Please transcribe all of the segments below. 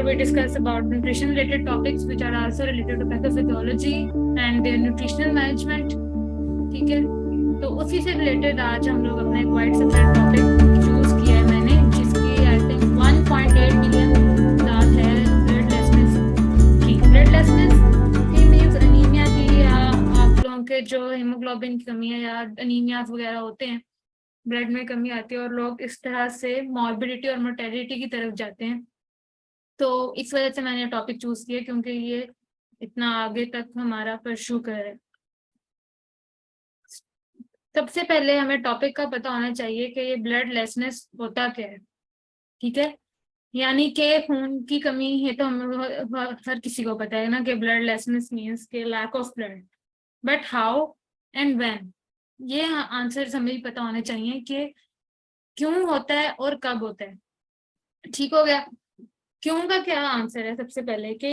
we discuss about nutrition related topics which are also related to pathophysiology and their nutritional management. ठीक है, तो उसी से related आज हम लोग अपना एक वाइड सेपरेट टॉपिक चूज किया है मैंने, जिसकी आई थिंक 1.8 मिलियन दाद है ब्लडलेसनेस की। ब्लडलेसनेस की मींस अनीमिया की, या आप लोगों के जो हीमोग्लोबिन की कमी है या अनीमिया वगैरह होते हैं, ब्लड में कमी आती है और लोग इस तरह से मॉर्बिडिटी और मोर्टेलिटी की तरफ जाते हैं। तो इस वजह से मैंने टॉपिक चूज किया क्योंकि ये इतना आगे तक हमारा परस्यू कर है। सबसे पहले हमें टॉपिक का पता होना चाहिए कि ये ब्लडलेसनेस होता क्या है। ठीक है, यानी कि खून की कमी है, तो हम हर किसी को पता है ना कि ब्लडलेसनेस मींस के lack of blood, but how and when, ये आंसर हमें पता होने चाहिए कि क्यों होता है और कब होता है। ठीक हो गया। क्यों का क्या आंसर है? सबसे पहले कि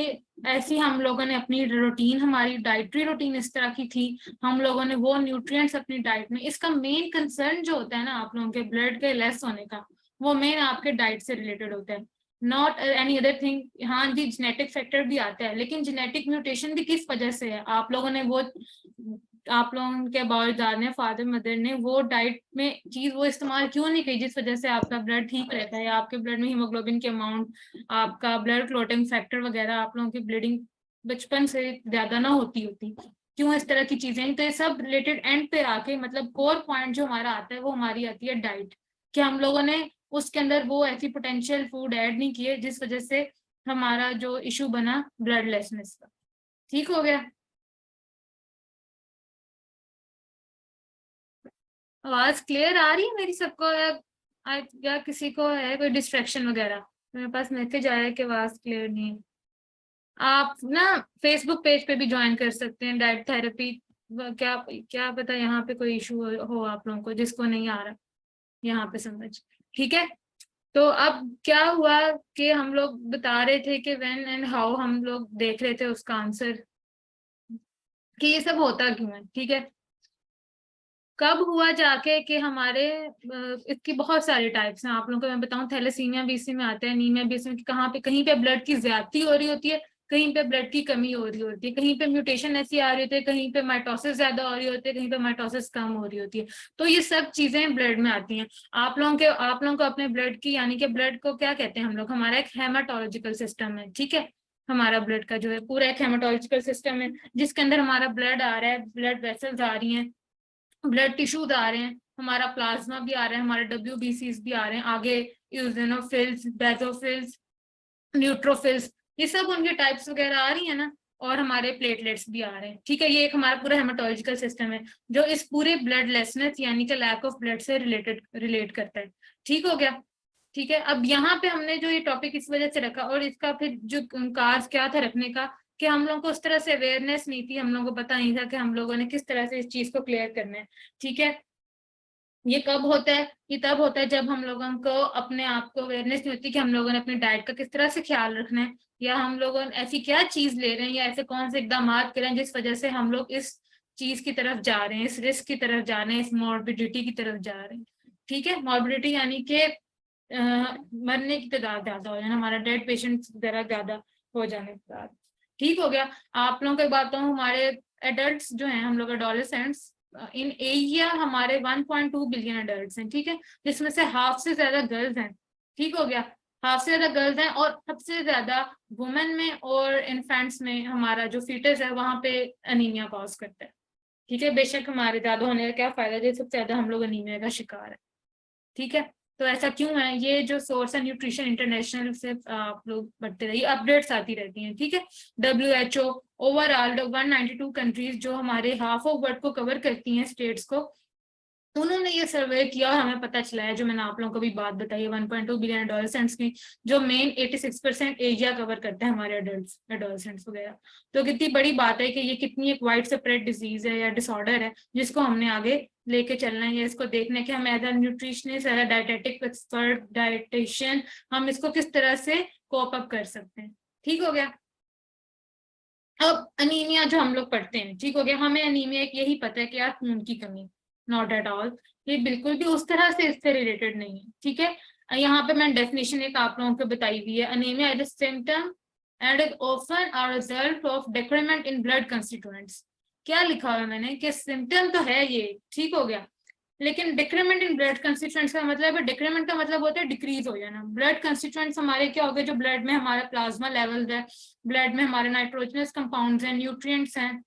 ऐसी हम लोगों ने अपनी रूटीन, हमारी डाइटरी रूटीन इस तरह की थी, हम लोगों ने वो न्यूट्रिएंट्स अपनी डाइट में, इसका मेन कंसर्न जो होता है ना आप लोगों के ब्लड के लेस होने का, वो मेन आपके डाइट से रिलेटेड होता है, नॉट एनी अदर थिंग। हाँ जी, जेनेटिक फैक्टर भी आता है, लेकिन जेनेटिक म्यूटेशन भी किस वजह से है? आप लोगों ने वो, आप लोगों के बावजूद ने, फादर मदर ने वो डाइट में चीज वो इस्तेमाल क्यों नहीं की जिस वजह से आपका ब्लड ठीक रहता है, आपके ब्लड में हीमोग्लोबिन के अमाउंट, आपका ब्लड क्लोटिंग फैक्टर वगैरह, आप लोगों की ब्लीडिंग बचपन से ज्यादा ना होती क्यों? इस तरह की चीजें, तो ये सब रिलेटेड एंड पे आके मतलब कोर पॉइंट जो हमारा आता है वो हमारी आती है डाइट, कि हम लोगों ने उसके अंदर वो ऐसी पोटेंशियल फूड ऐड नहीं किए जिस वजह से हमारा जो इशू बना ब्लडलेसनेस का। ठीक हो गया? आवाज क्लियर आ रही है मेरी सबको, या किसी को है कोई डिस्ट्रैक्शन वगैरह? मेरे पास मैसेज आया कि आवाज क्लियर नहीं है। आप ना फेसबुक पेज पे भी ज्वाइन कर सकते हैं, डाइट थेरेपी। क्या क्या पता यहाँ पे कोई इशू हो आप लोगों को जिसको नहीं आ रहा यहाँ पे समझ। ठीक है, तो अब क्या हुआ कि हम लोग बता रहे थे कि व्हेन एंड हाउ, हम लोग देख रहे थे उसका आंसर कि ये सब होता क्यों है। ठीक है, कब हुआ जाके कि हमारे इसकी बहुत सारे टाइप्स हैं, आप लोगों को मैं बताऊं, थैलेसीमिया भी इसी में आता है, एनीमिया भी इसमें, कहाँ पे कहीं पे ब्लड की ज्यादती हो रही होती है, कहीं पे ब्लड की कमी हो रही होती है, कहीं पे म्यूटेशन ऐसी आ रही होती है, कहीं पे माइटोसिस ज्यादा हो रही होती है, कहीं पे माइटोसिस कम हो रही होती है। तो ये सब चीजें ब्लड में आती हैं। आप लोगों को अपने ब्लड की, यानी कि ब्लड को क्या कहते हैं हम लोग, हमारा एक हेमाटोलॉजिकल सिस्टम है। ठीक है, हमारा ब्लड का जो है पूरा एक हेमाटोलॉजिकल सिस्टम है, जिसके अंदर हमारा ब्लड आ रहा है, ब्लड वेसल्स आ रही हैं, ब्लड टिश्यूज आ रहे हैं, हमारा प्लाज्मा भी आ रहा है, हमारे WBCs भी आ रहे हैं, आगे यूजेनोफिल्स, बेसोफिल्स, न्यूट्रोफिल्स, ये सब उनके टाइप्स वगैरह आ रही है ना, और हमारे प्लेटलेट्स भी आ रहे हैं। ठीक है, ये एक हमारा पूरा हेमाटोलॉजिकल सिस्टम है जो इस पूरे ब्लडलेसनेस यानी कि लैक ऑफ ब्लड से रिलेट करता है। ठीक हो गया? ठीक है, अब यहाँ पे हमने जो ये टॉपिक इस वजह से रखा, और इसका फिर जो कार्य क्या था रखने का, कि हम लोगों को उस तरह से अवेयरनेस नहीं थी, हम लोगों को पता नहीं था कि हम लोगों ने किस तरह से इस चीज को क्लियर करना है। ठीक है, ये कब होता है? ये तब होता है जब हम लोगों को अपने आप को अवेयरनेस नहीं होती कि हम लोगों ने अपनी डाइट का किस तरह से ख्याल रखना है, या हम लोग ऐसी क्या चीज ले रहे हैं, या ऐसे कौन से इकदाम कर रहे हैं जिस वजह से हम लोग इस चीज की तरफ जा रहे हैं, इस रिस्क की तरफ जा रहे हैं, इस मॉर्बिडिटी की तरफ जा रहे हैं। ठीक है, मॉर्बिडिटी यानी कि मरने की तादाद ज्यादा हो जाना, हमारा डेड पेशेंट वगैरह ज्यादा हो जाने के बाद। ठीक हो गया? आप लोगों को एक बात हूँ, हमारे एडल्ट्स जो हैं, हम लोग एडोलेसेंट्स, इन एशिया हमारे 1.2 बिलियन एडल्ट्स हैं। ठीक है, जिसमें से हाफ से ज्यादा गर्ल्स हैं। ठीक हो गया? हाफ से ज्यादा गर्ल्स हैं, और सबसे ज्यादा वुमेन में और इन्फेंट्स में हमारा जो फीटस है वहां पे अनीमिया कॉज करता है। ठीक है, बेशक हमारे ज्यादा होने का क्या फायदा है, सबसे ज्यादा हम लोग अनीमिया का शिकार है। ठीक है, तो ऐसा क्यों है? ये जो सोर्स है न्यूट्रिशन इंटरनेशनल से आप लोग पढ़ते रहिए, अपडेट्स आती रहती हैं। ठीक है, WHO ओवरऑल 192 कंट्रीज जो हमारे हाफ ऑफ वर्ल्ड को कवर करती हैं, स्टेट्स को, उन्होंने ये सर्वे किया और हमें पता चला है, जो मैंने आप लोगों को भी बात बताई है 1.2 बिलियन एडोलेसेंट्स की, जो मेन 86% एरिया कवर करते हैं हमारे एडोलेसेंट्स वगैरह। तो कितनी बड़ी बात है कि ये कितनी एक वाइड स्प्रेड डिजीज है या डिसऑर्डर है, जिसको हमने आगे लेके चलना है, या इसको देखना है कि हम as a nutritionist, as a dietetic expert, dietitian, हम इसको किस तरह से कोप अप कर सकते हैं। ठीक हो गया? अब अनीमिया जो हम लोग पढ़ते हैं, ठीक हो गया, हमें अनीमिया एक यही पता है कि यार खून की कमी, नॉट एट ऑल, ये बिल्कुल भी उस तरह से इससे रिलेटेड नहीं है। ठीक है, यहाँ पे मैंने डेफिनेशन एक आप लोगों को बताई हुई है, anaemia is symptom and is often a result of decrement in blood constituents. क्या लिखा हुआ है मैंने कि सिम्टम तो है ये, ठीक हो गया, लेकिन डिक्रीमेंट इन ब्लड कंस्टिट्यूएंट्स का मतलब है, डिक्रीमेंट का मतलब होता है डिक्रीज हो जाना। ब्लड कंस्टिट्यूएंट्स हमारे क्या हो गए, जो ब्लड में हमारा प्लाज्मा लेवल है, ब्लड में हमारे नाइट्रोजनस कंपाउंड्स हैं, न्यूट्रिएंट्स हैं,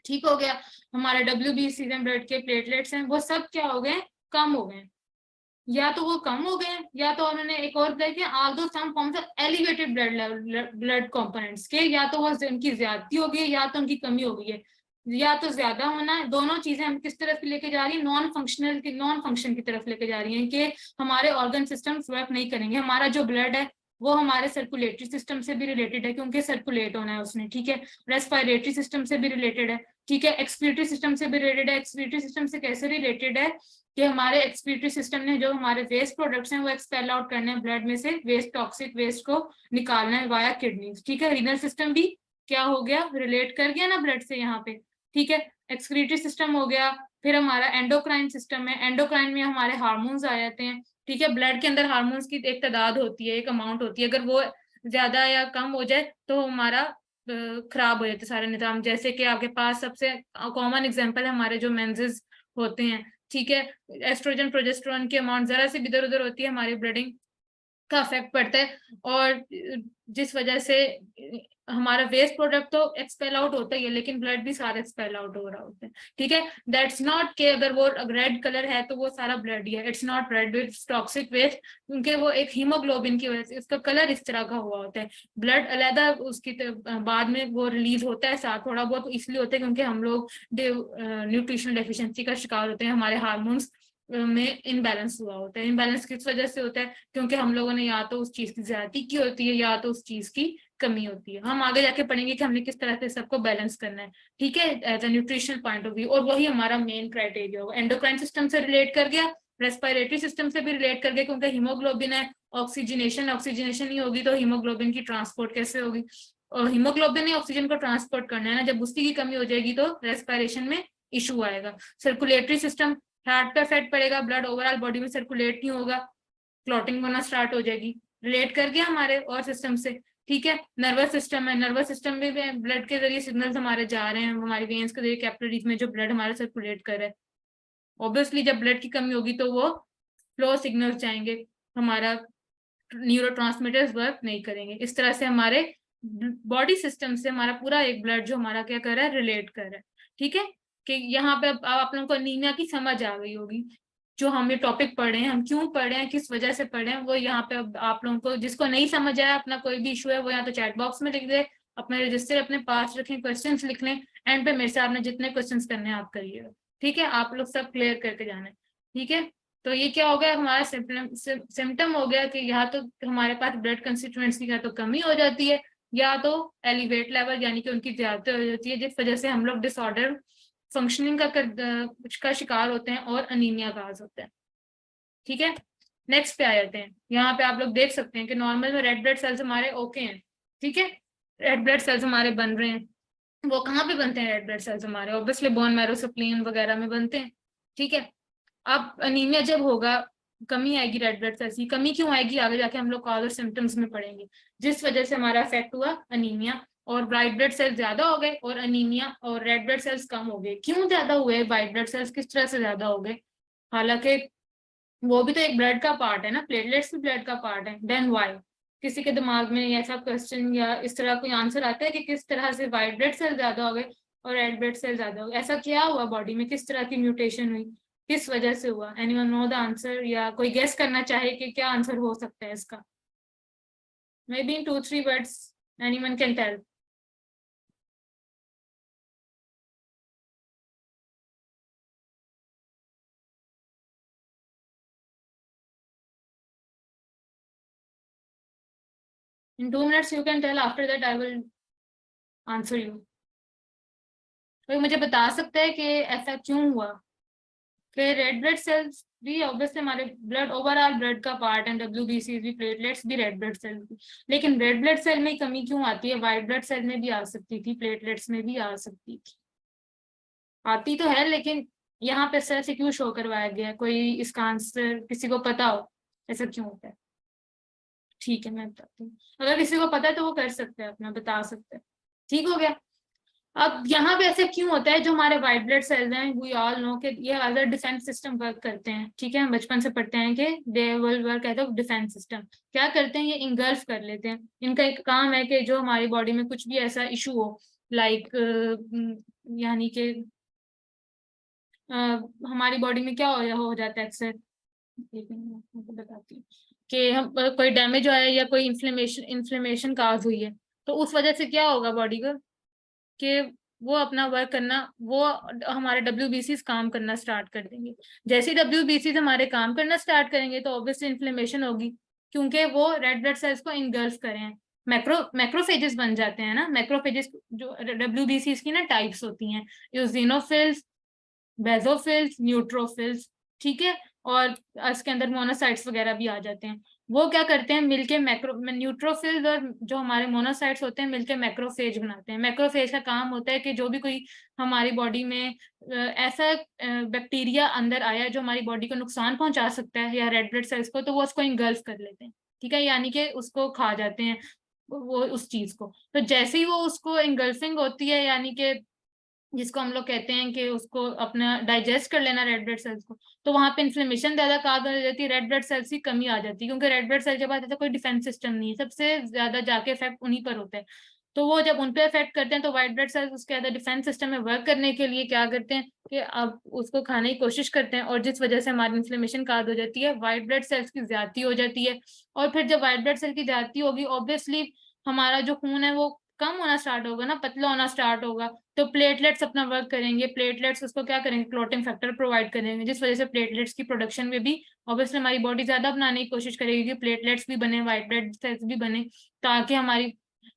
ठीक हो गया, हमारे WBC हैं, ब्लड के प्लेटलेट्स हैं, वो सब क्या हो गए, कम हो गए। या तो वो कम हो गए, या तो उन्होंने एक और कहा कि although some forms of elevated blood level, blood components के, या तो वो उनकी ज्यादती हो गई या तो उनकी कमी हो गई है, या तो ज्यादा होना है। दोनों चीजें हम किस तरफ लेके जा रही है, नॉन फंक्शनल की, नॉन फंक्शन की तरफ लेके जा रही हैं कि हमारे ऑर्गन सिस्टम वर्क नहीं करेंगे। हमारा जो ब्लड है वो हमारे सर्कुलेटरी सिस्टम से भी रिलेटेड है, क्योंकि सर्कुलेट होना है उसने, ठीक है, रेस्पिरेटरी सिस्टम से भी रिलेटेड है, ठीक है, एक्सक्रीटरी सिस्टम से भी रिलेटेड है। एक्सक्रीटरी सिस्टम से कैसे रिलेटेड है कि हमारे एक्सक्रीटरी सिस्टम ने जो हमारे वेस्ट प्रोडक्ट्स हैं वो एक्सपेल आउट करने हैं ब्लड में से, वेस्ट टॉक्सिक वेस्ट को निकालना है वाया किडनी, ठीक है। रीनल सिस्टम भी क्या हो गया, रिलेट कर गया ना ब्लड से यहाँ पे, ठीक है। एक्सक्रीटरी सिस्टम हो गया, फिर हमारा एंडोक्राइन सिस्टम है, एंडोक्राइन में हमारे हार्मोन्स आ जाते हैं, ठीक है। ब्लड के अंदर हार्मोन्स की एक तादाद होती है, एक अमाउंट होती है, अगर वो ज्यादा या कम हो जाए तो हमारा खराब हो जाता है सारा निजाम। जैसे कि आपके पास सबसे कॉमन एग्जांपल है हमारे जो मेंसेस होते हैं, ठीक है, एस्ट्रोजन प्रोजेस्टेरोन की अमाउंट जरा सी भी इधर उधर होती है, हमारी ब्लडिंग का इफेक्ट पड़ता है, और जिस वजह से हमारा वेस्ट प्रोडक्ट तो एक्सपेल आउट होता ही है, लेकिन ब्लड भी सारा एक्सपेल आउट हो रहा होता है, ठीक है। दैट्स नॉट के अगर वो रेड कलर है तो वो सारा ब्लड ही है, it's not red, it's toxic waste, क्योंकि वो एक हीमोग्लोबिन की वजह से इसका कलर इस तरह का हुआ होता है। ब्लड अलग उसकी बाद में वो रिलीज होता है साथ थोड़ा बहुत, इसलिए होता है क्योंकि हम लोग न्यूट्रिशनल डेफिशिएंसी का शिकार होते हैं, हमारे हार्मोन्स में इनबैलेंस हुआ होता है। इनबैलेंस किस वजह से होता है, क्योंकि हम लोगों ने या तो उस चीज की ज्यादती की होती है या तो उस चीज की कमी होती है। हम आगे जाके पढ़ेंगे कि हमने किस तरह से सबको बैलेंस करना है, ठीक है, as a nutritional point of view, और वही हमारा मेन क्राइटेरिया होगा। एंडोक्राइन सिस्टम से रिलेट कर गया, रेस्पिरेटरी सिस्टम से भी रिलेट कर गया, क्योंकि हीमोग्लोबिन है, ऑक्सीजनेशन नहीं होगी तो हीमोग्लोबिन की ट्रांसपोर्ट कैसे होगी, और हीमोग्लोबिन ने ऑक्सीजन को ट्रांसपोर्ट करना है ना, जब उसकी की कमी हो जाएगी तो रेस्पिरेशन में इशू आएगा। सर्कुलेटरी सिस्टम, हार्ट पे इफेक्ट पड़ेगा, ब्लड ओवरऑल बॉडी में सर्कुलेट नहीं होगा, क्लॉटिंग होना स्टार्ट हो जाएगी, रिलेट कर गया हमारे और सिस्टम से, ठीक है। नर्वस सिस्टम है, नर्वस सिस्टम में ब्लड के जरिए सिग्नल्स हमारे जा रहे हैं, हमारी वेन्स के जरिए कैपिलरीज में जो ब्लड हमारे सर्कुलेट कर रहा है। ऑब्वियसली जब ब्लड की कमी होगी तो वो फ्लो सिग्नल्स जाएंगे, हमारा न्यूरोट्रांसमीटर्स वर्क नहीं करेंगे। इस तरह से हमारे बॉडी सिस्टम से हमारा पूरा एक ब्लड जो हमारा क्या कर रहा है, रिलेट कर रहा है, ठीक है। कि यहाँ पे आप लोगों को अनीमिया की समझ आ गई होगी, जो हम ये टॉपिक पढ़ रहे हैं, हम क्यों पढ़ रहे हैं, किस वजह से पढ़ रहे हैं, वो यहाँ पे आप लोगों को, जिसको नहीं समझ आया, अपना कोई भी इशू है वो यहाँ तो चैट बॉक्स में लिख दे, अपने रजिस्टर अपने पास रखें, क्वेश्चन लिख लें, एंड पे मेरे से आपने जितने क्वेश्चन करने हैं आप करिएगा, ठीक है। आप लोग सब क्लियर करके जाना है, ठीक है। तो ये क्या हो गया, हमारा सिम्टम हो गया कि या तो हमारे पास ब्लड कंस्टिट्यूएंट्स की या तो कमी हो जाती है, या तो एलिवेट लेवल यानी कि उनकी ज्यादा हो जाती है, जिस वजह से हम लोग डिसऑर्डर फंक्शनिंग का शिकार होते हैं और अनीमिया का आगाज होता है, ठीक है। नेक्स्ट पे आ जाते हैं। यहाँ पे आप लोग देख सकते हैं कि नॉर्मल में रेड ब्लड सेल्स हमारे ओके हैं, ठीक है, रेड ब्लड सेल्स हमारे बन रहे हैं। वो कहाँ पे बनते हैं रेड ब्लड सेल्स हमारे, ऑब्वियसली बोन मैरो स्प्लीन वगैरह में बनते हैं, ठीक है। अब अनीमिया जब होगा, कमी आएगी रेड ब्लड सेल्स की, कमी क्यों आएगी आगे जाके हम लोग कॉज और सिम्टम्स में पढ़ेंगे, जिस वजह से हमारा इफेक्ट हुआ अनीमिया, और व्हाइट ब्लड सेल्स ज्यादा हो गए और अनीमिया और रेड ब्लड सेल्स कम हो गए। क्यों ज्यादा हुए व्हाइट ब्लड सेल्स, किस तरह से ज्यादा हो गए, हालांकि वो भी तो एक ब्लड का पार्ट है ना, प्लेटलेट्स भी ब्लड का पार्ट है, देन व्हाई। किसी के दिमाग में ऐसा क्वेश्चन या इस तरह कोई आंसर आता है कि किस तरह से व्हाइट ब्लड सेल ज्यादा हो गए और रेड ब्लड सेल ज्यादा हो गए, ऐसा क्या हुआ बॉडी में, किस तरह की म्यूटेशन हुई, किस वजह से हुआ? एनीवन नो द आंसर, या कोई गेस करना चाहे कि क्या आंसर हो सकता है इसका? Maybe in 2-3 words anyone can tell. In 2 minutes you can tell, after that I will answer you. कोई मुझे बता सकता है कि ऐसा क्यों हुआ कि रेड ब्लड सेल्स भी ऑब्वियसली हमारे ब्लड ओवरऑल ब्लड का पार्ट है, WBC भी, प्लेटलेट्स भी रेड ब्लड सेल भी, लेकिन रेड ब्लड सेल में कमी क्यों आती है? व्हाइट ब्लड सेल में भी आ सकती थी, प्लेटलेट्स में भी आ सकती थी, आती तो है, लेकिन यहाँ पे सेल से क्यों शो करवाया गया? कोई इसका आंसर किसी को पता हो? ऐसा क्यों होता है? ठीक है, मैं बताती हूँ। अगर किसी को पता है तो वो कर सकते हैं, अपना बता सकते हैं। ठीक हो गया। अब यहाँ पे ऐसे क्यों होता है, जो हमारे व्हाइट ब्लड सेल्स हैं, वी ऑल नो कि ये अदर डिफेंस सिस्टम वर्क करते हैं। ठीक है, हम बचपन से पढ़ते हैं कि they will work as a defence system. क्या करते हैं, ये इंगल्फ कर लेते हैं। इनका एक काम है कि जो हमारी बॉडी में कुछ भी ऐसा इशू हो, लाइक यानी कि हमारी बॉडी में क्या हो जाता है अक्सर, लेकिन मैं आपको बताती हूँ कि हम कोई डैमेज आया या कोई इन्फ्लेमेशन काज हुई है, तो उस वजह से क्या होगा बॉडी को, कि वो अपना वर्क करना, वो हमारे WBCs काम करना स्टार्ट कर देंगे। जैसे ही WBCs हमारे काम करना स्टार्ट करेंगे तो ऑब्वियसली इन्फ्लेमेशन होगी, क्योंकि वो रेड ब्लड सेल्स को इंगल्फ करें, मैक्रोफेजेस बन जाते हैं ना। मैक्रोफेजेस जो WBCs की ना टाइप्स होती हैं, यूजिनोफिल्स, बेसोफिल्स, न्यूट्रोफिल्स। ठीक है, और इसके अंदर मोनोसाइट्स वगैरह भी आ जाते हैं। वो क्या करते हैं, मिलके न्यूट्रोफिल्स और जो हमारे मोनोसाइट्स होते हैं मिलके मैक्रोफेज बनाते हैं। मैक्रोफेज का काम होता है कि जो भी कोई हमारी बॉडी में ऐसा बैक्टीरिया अंदर आया जो हमारी बॉडी को नुकसान पहुंचा सकता है या रेड ब्लड सेल्स को, तो वो उसको इंगल्फ कर लेते हैं। ठीक है, यानी कि उसको खा जाते हैं वो उस चीज को। तो जैसे ही वो उसको इंगल्फिंग होती है, यानी कि जिसको हम लोग कहते हैं कि उसको अपना डाइजेस्ट कर लेना रेड ब्लड सेल्स को, तो वहां पे इन्फ्लेमेशन ज्यादा काज हो जाती है, रेड ब्लड सेल्स की कमी आ जाती है, क्योंकि रेड ब्लड सेल के पास ऐसा कोई डिफेंस सिस्टम नहीं है, सबसे ज्यादा जाके इफेक्ट उन्हीं पर होता है। तो वो जब उन पे इफेक्ट करते हैं तो व्हाइट ब्लड सेल्स उसके अंदर डिफेंस सिस्टम में वर्क करने के लिए क्या करते हैं कि अब उसको खाने की कोशिश करते हैं, और जिस वजह से हमारी इन्फ्लेमेशन काज हो जाती है, व्हाइट ब्लड सेल्स की ज्यादती हो जाती है। और फिर जब व्हाइट ब्लड सेल की ज्यादती होगी, ऑब्वियसली हमारा जो खून है वो कम होना स्टार्ट होगा ना, पतला होना स्टार्ट होगा। तो प्लेटलेट्स अपना वर्क करेंगे, प्लेटलेट्स उसको क्या करेंगे, क्लोटिंग फैक्टर प्रोवाइड करेंगे, जिस वजह से प्लेटलेट्स की प्रोडक्शन में भी ऑब्वियसली हमारी बॉडी ज्यादा बनाने की कोशिश करेगी कि प्लेटलेट्स भी बने, व्हाइट ब्लड सेल्स भी बने, ताकि हमारी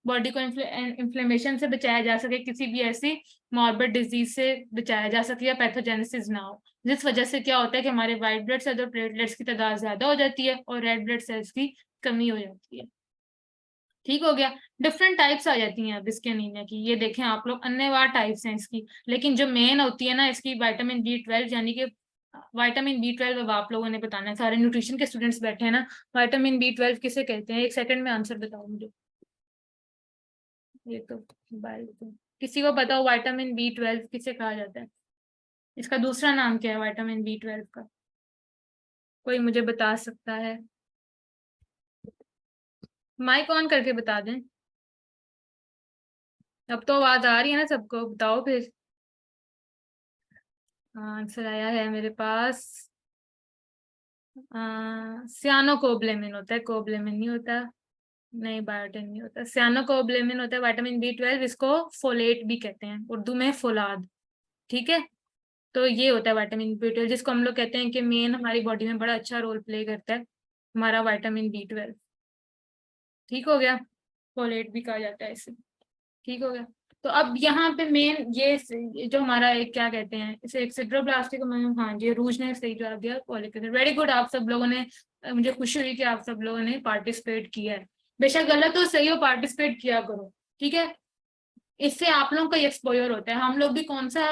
बॉडी को इन्फ्लेमेशन से बचाया जा सके, किसी भी ऐसी मॉर्बिड डिजीज से बचाया जा सके या पैथोजेनेसिस ना हो। जिस वजह से क्या होता है कि हमारे व्हाइट ब्लड सेल्स और प्लेटलेट्स की तादाद ज्यादा हो जाती है और रेड ब्लड सेल्स की कमी हो जाती है। ठीक हो गया। डिफरेंट टाइप्स आ जाती हैं अब इसके अनीमिया की, ये देखें आप लोग, अन्यवार टाइप्स हैं इसकी, लेकिन जो मेन होती है ना इसकी विटामिन B12, यानी कि विटामिन B12 अब आप लोगों ने बताना है, सारे न्यूट्रिशन के स्टूडेंट्स बैठे हैं ना। विटामिन B12 किसे कहते हैं, एक सेकंड में आंसर बताओ मुझे। ये तो किसी को पता हो विटामिन B12 किसे कहा जाता है, इसका दूसरा नाम क्या है विटामिन B12 का, कोई मुझे बता सकता है? माइक ऑन करके बता दें। अब तो आवाज आ रही है ना सबको, बताओ फिर। आंसर आया है मेरे पास। सियानो कोबलेमिन होता है, कोबलेमिन नहीं होता। नहीं, बायोटिन नहीं होता, सियानो कोबलेमिन होता है विटामिन B12, इसको फोलेट भी कहते हैं, उर्दू में फौलाद। ठीक है, तो ये होता है विटामिन B12, जिसको हम लोग कहते हैं कि मेन हमारी बॉडी में बड़ा अच्छा रोल प्ले करता है हमारा विटामिन B12। ठीक हो गया, फोलेट भी कहा जाता है इसे। ठीक हो गया। तो अब यहाँ पे मेन ये जो हमारा एक क्या कहते हैं इसे, एक सिड्रोब्लास्टिक, हाँ जी रूज ने सही जवाब दिया, फॉलिक एसिड। वेरी गुड, आप सब लोगों ने, मुझे खुशी हुई कि आप सब लोगों ने पार्टिसिपेट किया है। बेशक गलत हो सही हो, पार्टिसिपेट किया करो। ठीक है, इससे आप लोगों का एक्सपोजर होता है। हम लोग भी कौन सा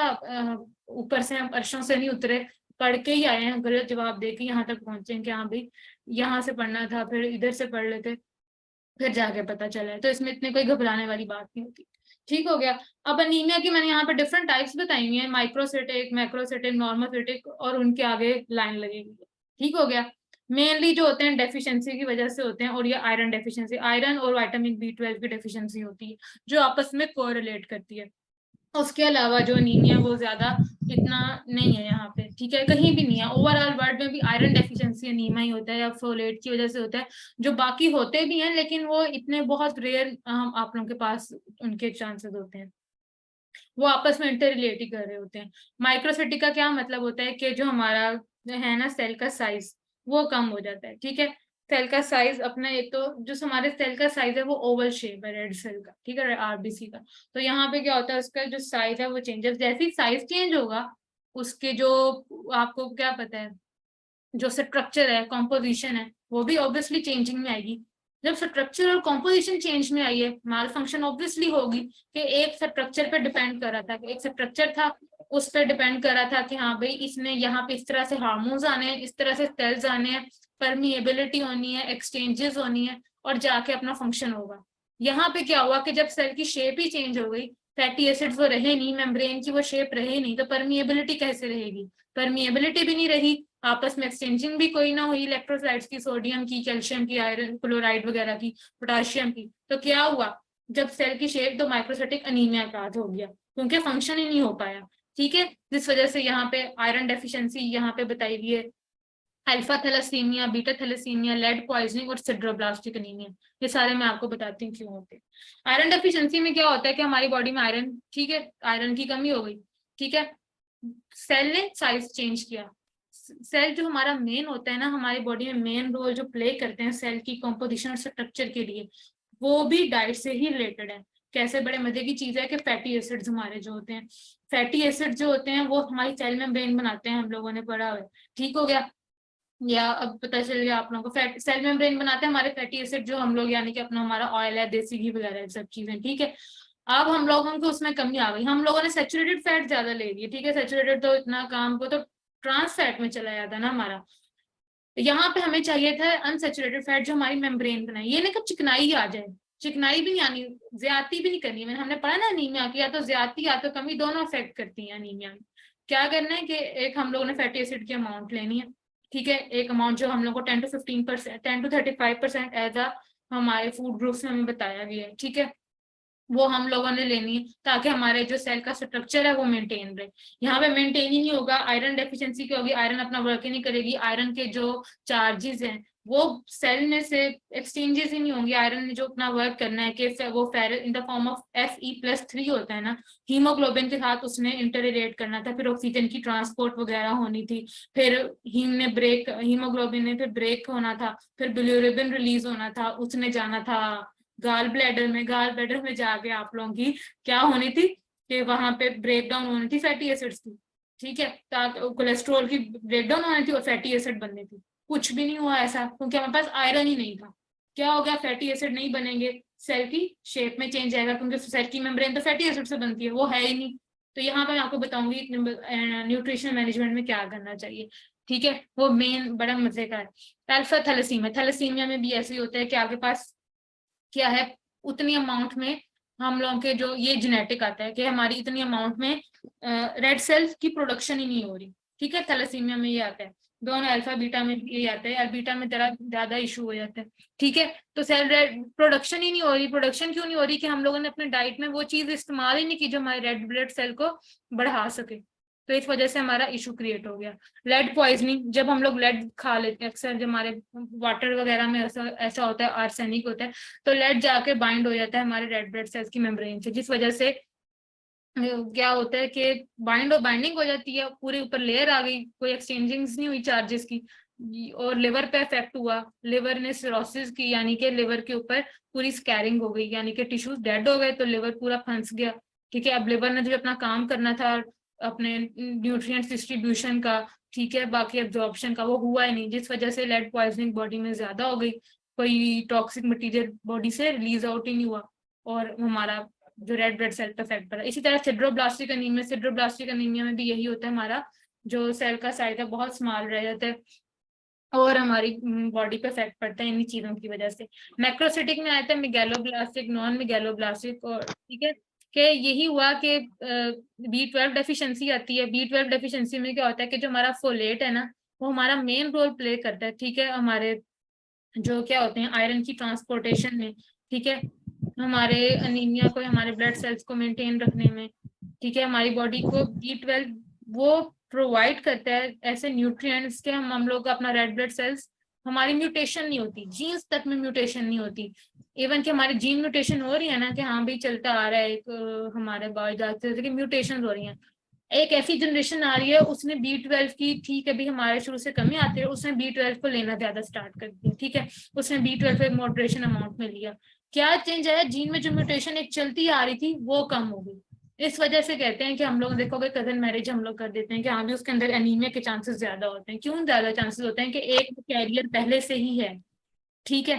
ऊपर से अर्शों से नहीं उतरे, पढ़ के ही आए हैं, गलत जवाब दे के यहाँ तक पहुंचे हैं कि हाँ भाई यहाँ से पढ़ना था, फिर इधर से पढ़ लेते, फिर जाके पता चला है। तो इसमें इतने कोई घबराने वाली बात नहीं होती। ठीक हो गया। अब अनीमिया की मैंने यहाँ पे डिफरेंट टाइप्स बताई हुई है, माइक्रोसिटिक, मैक्रोसिटिक, नॉर्मोसिटिक, और उनके आगे लाइन लगेगी। ठीक हो गया। मेनली जो होते हैं डेफिशिएंसी की वजह से होते हैं, और ये आयरन डेफिशिएंसी, आयरन और विटामिन B12 की डेफिशिएंसी होती है, जो आपस में कोरिलेट करती है। उसके अलावा जो अनीमिया वो ज्यादा इतना नहीं है यहाँ पे। ठीक है, कहीं भी नहीं है, ओवरऑल वर्ल्ड में भी आयरन डेफिशिएंसी अनीमिया ही होता है या फोलेट की वजह से होता है। जो बाकी होते भी हैं लेकिन वो इतने बहुत रेयर आप लोगों के पास उनके चांसेस होते हैं, वो आपस में इंटर रिलेट ही कर रहे होते हैं। माइक्रोसिटी का क्या मतलब होता है कि जो हमारा है ना सेल का साइज वो कम हो जाता है। ठीक है, सेल का साइज अपना, एक तो जो हमारे सेल का साइज है वो ओवल शेप है रेड सेल का, ठीक है, RBC का। तो यहाँ पे क्या होता है, उसका जो साइज है वो चेंजेस, जैसे ही साइज चेंज होगा उसके जो, आपको क्या पता है, जो स्ट्रक्चर है, कॉम्पोजिशन है, वो भी ऑब्वियसली चेंजिंग में आएगी। जब स्ट्रक्चर और कॉम्पोजिशन चेंज में आई है, माल फंक्शन ऑब्वियसली होगी, कि एक स्ट्रक्चर पे डिपेंड कर रहा था, कि एक स्ट्रक्चर था उस पर डिपेंड कर रहा था कि हाँ भाई इसमें यहाँ पे इस तरह से हार्मोन्स आने हैं, इस तरह से सेल्स आने हैं, परमिएबिलिटी होनी है, एक्सचेंजेस होनी है, और जाके अपना फंक्शन होगा। यहाँ पे क्या हुआ कि जब सेल की शेप ही चेंज हो गई, फैटी एसिड्स वो रहे नहीं, मेम्ब्रेन की वो शेप रहे नहीं, तो परमिएबिलिटी कैसे रहेगी? परमिएबिलिटी भी नहीं रही, आपस में एक्सचेंजिंग भी कोई ना हुई इलेक्ट्रोलाइट्स की, सोडियम की, कैल्शियम की, आयरन क्लोराइड वगैरह की, पोटाशियम की। तो क्या हुआ, जब सेल की शेप तो माइक्रोसाइटिक अनीमिया का हो गया, क्योंकि फंक्शन ही नहीं हो पाया। ठीक है, जिस वजह से यहाँ पे आयरन डेफिशिएंसी यहाँ पे बताई हुई है, alpha thalassaemia, beta thalassaemia, lead poisoning और सिड्रोब्लास्टिक एनीमिया। ये सारे मैं आपको बताती हूँ क्यों होते हैं। आयरन डेफिशिएंसी में क्या होता है कि हमारी बॉडी में आयरन, ठीक है, आयरन की कमी हो गई, ठीक है, सेल ने साइज चेंज किया। सेल जो हमारा मेन होता है ना, हमारी बॉडी में मेन रोल जो प्ले करते हैं सेल की कंपोजिशन और स्ट्रक्चर के लिए, वो भी डाइट से ही रिलेटेड है। कैसे, बड़े मजे की चीज है कि फैटी एसिड्स हमारे जो होते हैं, फैटी एसिड जो होते हैं वो हमारी सेल मेम्ब्रेन बनाते हैं, हम लोगों ने पढ़ा हुआ है, ठीक हो गया, या अब पता चल गया आप लोगों को। फैट सेल मेम्ब्रेन बनाते हैं हमारे फैटी एसिड जो हम लोग, यानी कि अपना हमारा ऑयल है, देसी घी वगैरह सब चीजें, ठीक है। अब हम लोगों को उसमें कमी आ गई, हम लोगों ने सैचुरेटेड फैट ज्यादा ले ली, ठीक है, सैचुरेटेड तो इतना काम को तो ट्रांस फैट में चला जाता ना हमारा। यहाँ पे हमें चाहिए था अनसेचुरेटेड फैट जो हमारी मेम्ब्रेन बनाए, ये नहीं कब चिकनाई आ जाए, चिकनाई भी नहीं आनी, ज्यादती भी नहीं करनी है। हमने पढ़ा ना अनीमिया की, या तो ज्यादती या तो कमी, दोनों अफेक्ट करती है अनीमिया में। क्या करना है कि एक हम लोगों ने फैटी एसिड की अमाउंट लेनी है, ठीक है, एक अमाउंट जो हम लोग को 10 to 15%, 10 to 35% एज अ हमारे फूड ग्रुप्स में हमें बताया गया है, ठीक है, वो हम लोगों ने लेनी है ताकि हमारे जो सेल का स्ट्रक्चर है वो मेंटेन रहे। यहाँ पे मेंटेन ही नहीं होगा, आयरन डेफिशिएंसी की होगी, आयरन अपना वर्क ही नहीं करेगी, आयरन के जो चार्जेस हैं वो सेल में से एक्सचेंजेस ही नहीं होंगे। आयरन ने जो अपना वर्क करना है कि वो ferrous in the form of Fe+3 होता है ना, हीमोग्लोबिन के साथ उसने इंटररेट करना था, फिर ऑक्सीजन की ट्रांसपोर्ट वगैरह होनी थी, फिर हीमोग्लोबिन ने फिर ब्रेक होना था, फिर बिलिरुबिन रिलीज होना था, उसने जाना था गाल ब्लैडर में, गाल ब्लैडर में जाके आप लोगों की क्या होनी थी कि वहां पे ब्रेक डाउन होनी थी फैटी एसिड्स की, ठीक है, ताकि कोलेस्ट्रॉल की ब्रेक डाउन होनी थी और फैटी एसिड बननी थी। कुछ भी नहीं हुआ ऐसा, क्योंकि हमारे पास आयरन ही नहीं था। क्या हो गया, फैटी एसिड नहीं बनेंगे, सेल की शेप में चेंज आएगा, क्योंकि सेल की मेम्ब्रेन तो फैटी एसिड से बनती है, वो है ही नहीं। तो यहाँ पर मैं आपको बताऊंगी न्यूट्रिशन मैनेजमेंट में क्या करना चाहिए, ठीक है, वो मेन बड़ा मजे का है। अल्फा थैलेसीमिया, थैलेसीमिया में भी ऐसे ही होता है कि आपके पास क्या है, उतनी अमाउंट में हम लोगों के जो ये जेनेटिक आता है कि हमारी इतनी अमाउंट में रेड सेल्स की प्रोडक्शन ही नहीं हो रही, ठीक है, थैलेसीमिया में ये आता है। दोनों अल्फा बीटा में ये आता है, बीटा में जरा ज्यादा इशू हो जाता है, ठीक है। तो सेल रेड प्रोडक्शन ही नहीं हो रही, प्रोडक्शन क्यों नहीं हो रही कि हम लोगों ने अपने डाइट में वो चीज इस्तेमाल ही नहीं की जो हमारे रेड ब्लड सेल को बढ़ा सके, तो इस वजह से हमारा इशू क्रिएट हो गया। लेड पॉइजनिंग, जब हम लोग लेड खा लेते हैं, अक्सर जो हमारे वाटर वगैरह में ऐसा ऐसा होता है, आर्सेनिक होता है, तो लेड जाके बाइंड हो जाता है हमारे रेड ब्लड सेल्स की मेम्ब्रेन से, जिस वजह से क्या होता है कि बाइंडिंग हो जाती है, पूरे ऊपर लेयर आ गई, कोई एक्सचेंजिंग नहीं हुई चार्जेस की, और लिवर पे इफेक्ट हुआ, लिवर ने सिरोसिस की, यानी कि लिवर के ऊपर पूरी स्कैरिंग हो गई, यानी कि टिश्यूज डेड हो गए, तो लिवर पूरा फंस गया, ठीक है। अब लिवर ने जो अपना काम करना था अपने न्यूट्रिएंट्स डिस्ट्रीब्यूशन का, ठीक है, बाकी एब्जॉर्प्शन का, वो हुआ ही नहीं, जिस वजह से लेड पॉइजनिंग बॉडी में ज्यादा हो गई, कोई टॉक्सिक मटीरियल बॉडी से रिलीज आउट ही नहीं हुआ, और हमारा जो रेड ब्लड सेल पे इफेक्ट पड़ा। इसी तरह सिड्रोब्लास्टिक एनीमिया, सिड्रोब्लास्टिक एनीमिया में भी यही होता है, हमारा जो सेल का साइज है बहुत स्मॉल रह जाता है, और हमारी बॉडी पे इफेक्ट पड़ता है इन्हीं चीजों की वजह से। मैक्रोसिटिक में आता है मेगैलोब्लास्टिक, नॉन मेगैलोब्लास्टिक, और ठीक है कि यही हुआ कि B12 डेफिशिएंसी आती है। B12 डेफिशिएंसी में क्या होता है कि जो हमारा फोलेट है ना, वो हमारा मेन रोल प्ले करता है, ठीक है, हमारे जो क्या होते हैं आयरन की ट्रांसपोर्टेशन में, ठीक है, हमारे अनीमिया को, हमारे ब्लड सेल्स को मेंटेन रखने में, ठीक है, हमारी बॉडी को B12 वो प्रोवाइड करता है ऐसे न्यूट्रिएंट्स के हम लोग अपना रेड ब्लड सेल्स, हमारी म्यूटेशन नहीं होती, जीन्स तक में म्यूटेशन नहीं होती, इवन कि हमारी जीन म्यूटेशन हो रही है ना, कि हाँ भी चलता आ रहा है एक हमारे बाल जाते म्यूटेशन हो रही है, एक ऐसी जनरेशन आ रही है उसने B12 की, ठीक है भी हमारे शुरू से कमी आती है, उसने B12 को लेना ज्यादा स्टार्ट कर दिया, ठीक है, उसने B12 एक मॉडरेशन अमाउंट में लिया। क्या चेंज आया, जीन में जो म्यूटेशन एक चलती आ रही थी वो कम हो गई। इस वजह से कहते हैं कि हम लोग देखोगे कजन मैरिज हम लोग कर देते हैं कि हाँ भी उसके अंदर एनीमिया के चांसेस ज्यादा होते हैं। क्यों ज्यादा चांसेस होते हैं कि एक कैरियर पहले से ही है, ठीक है,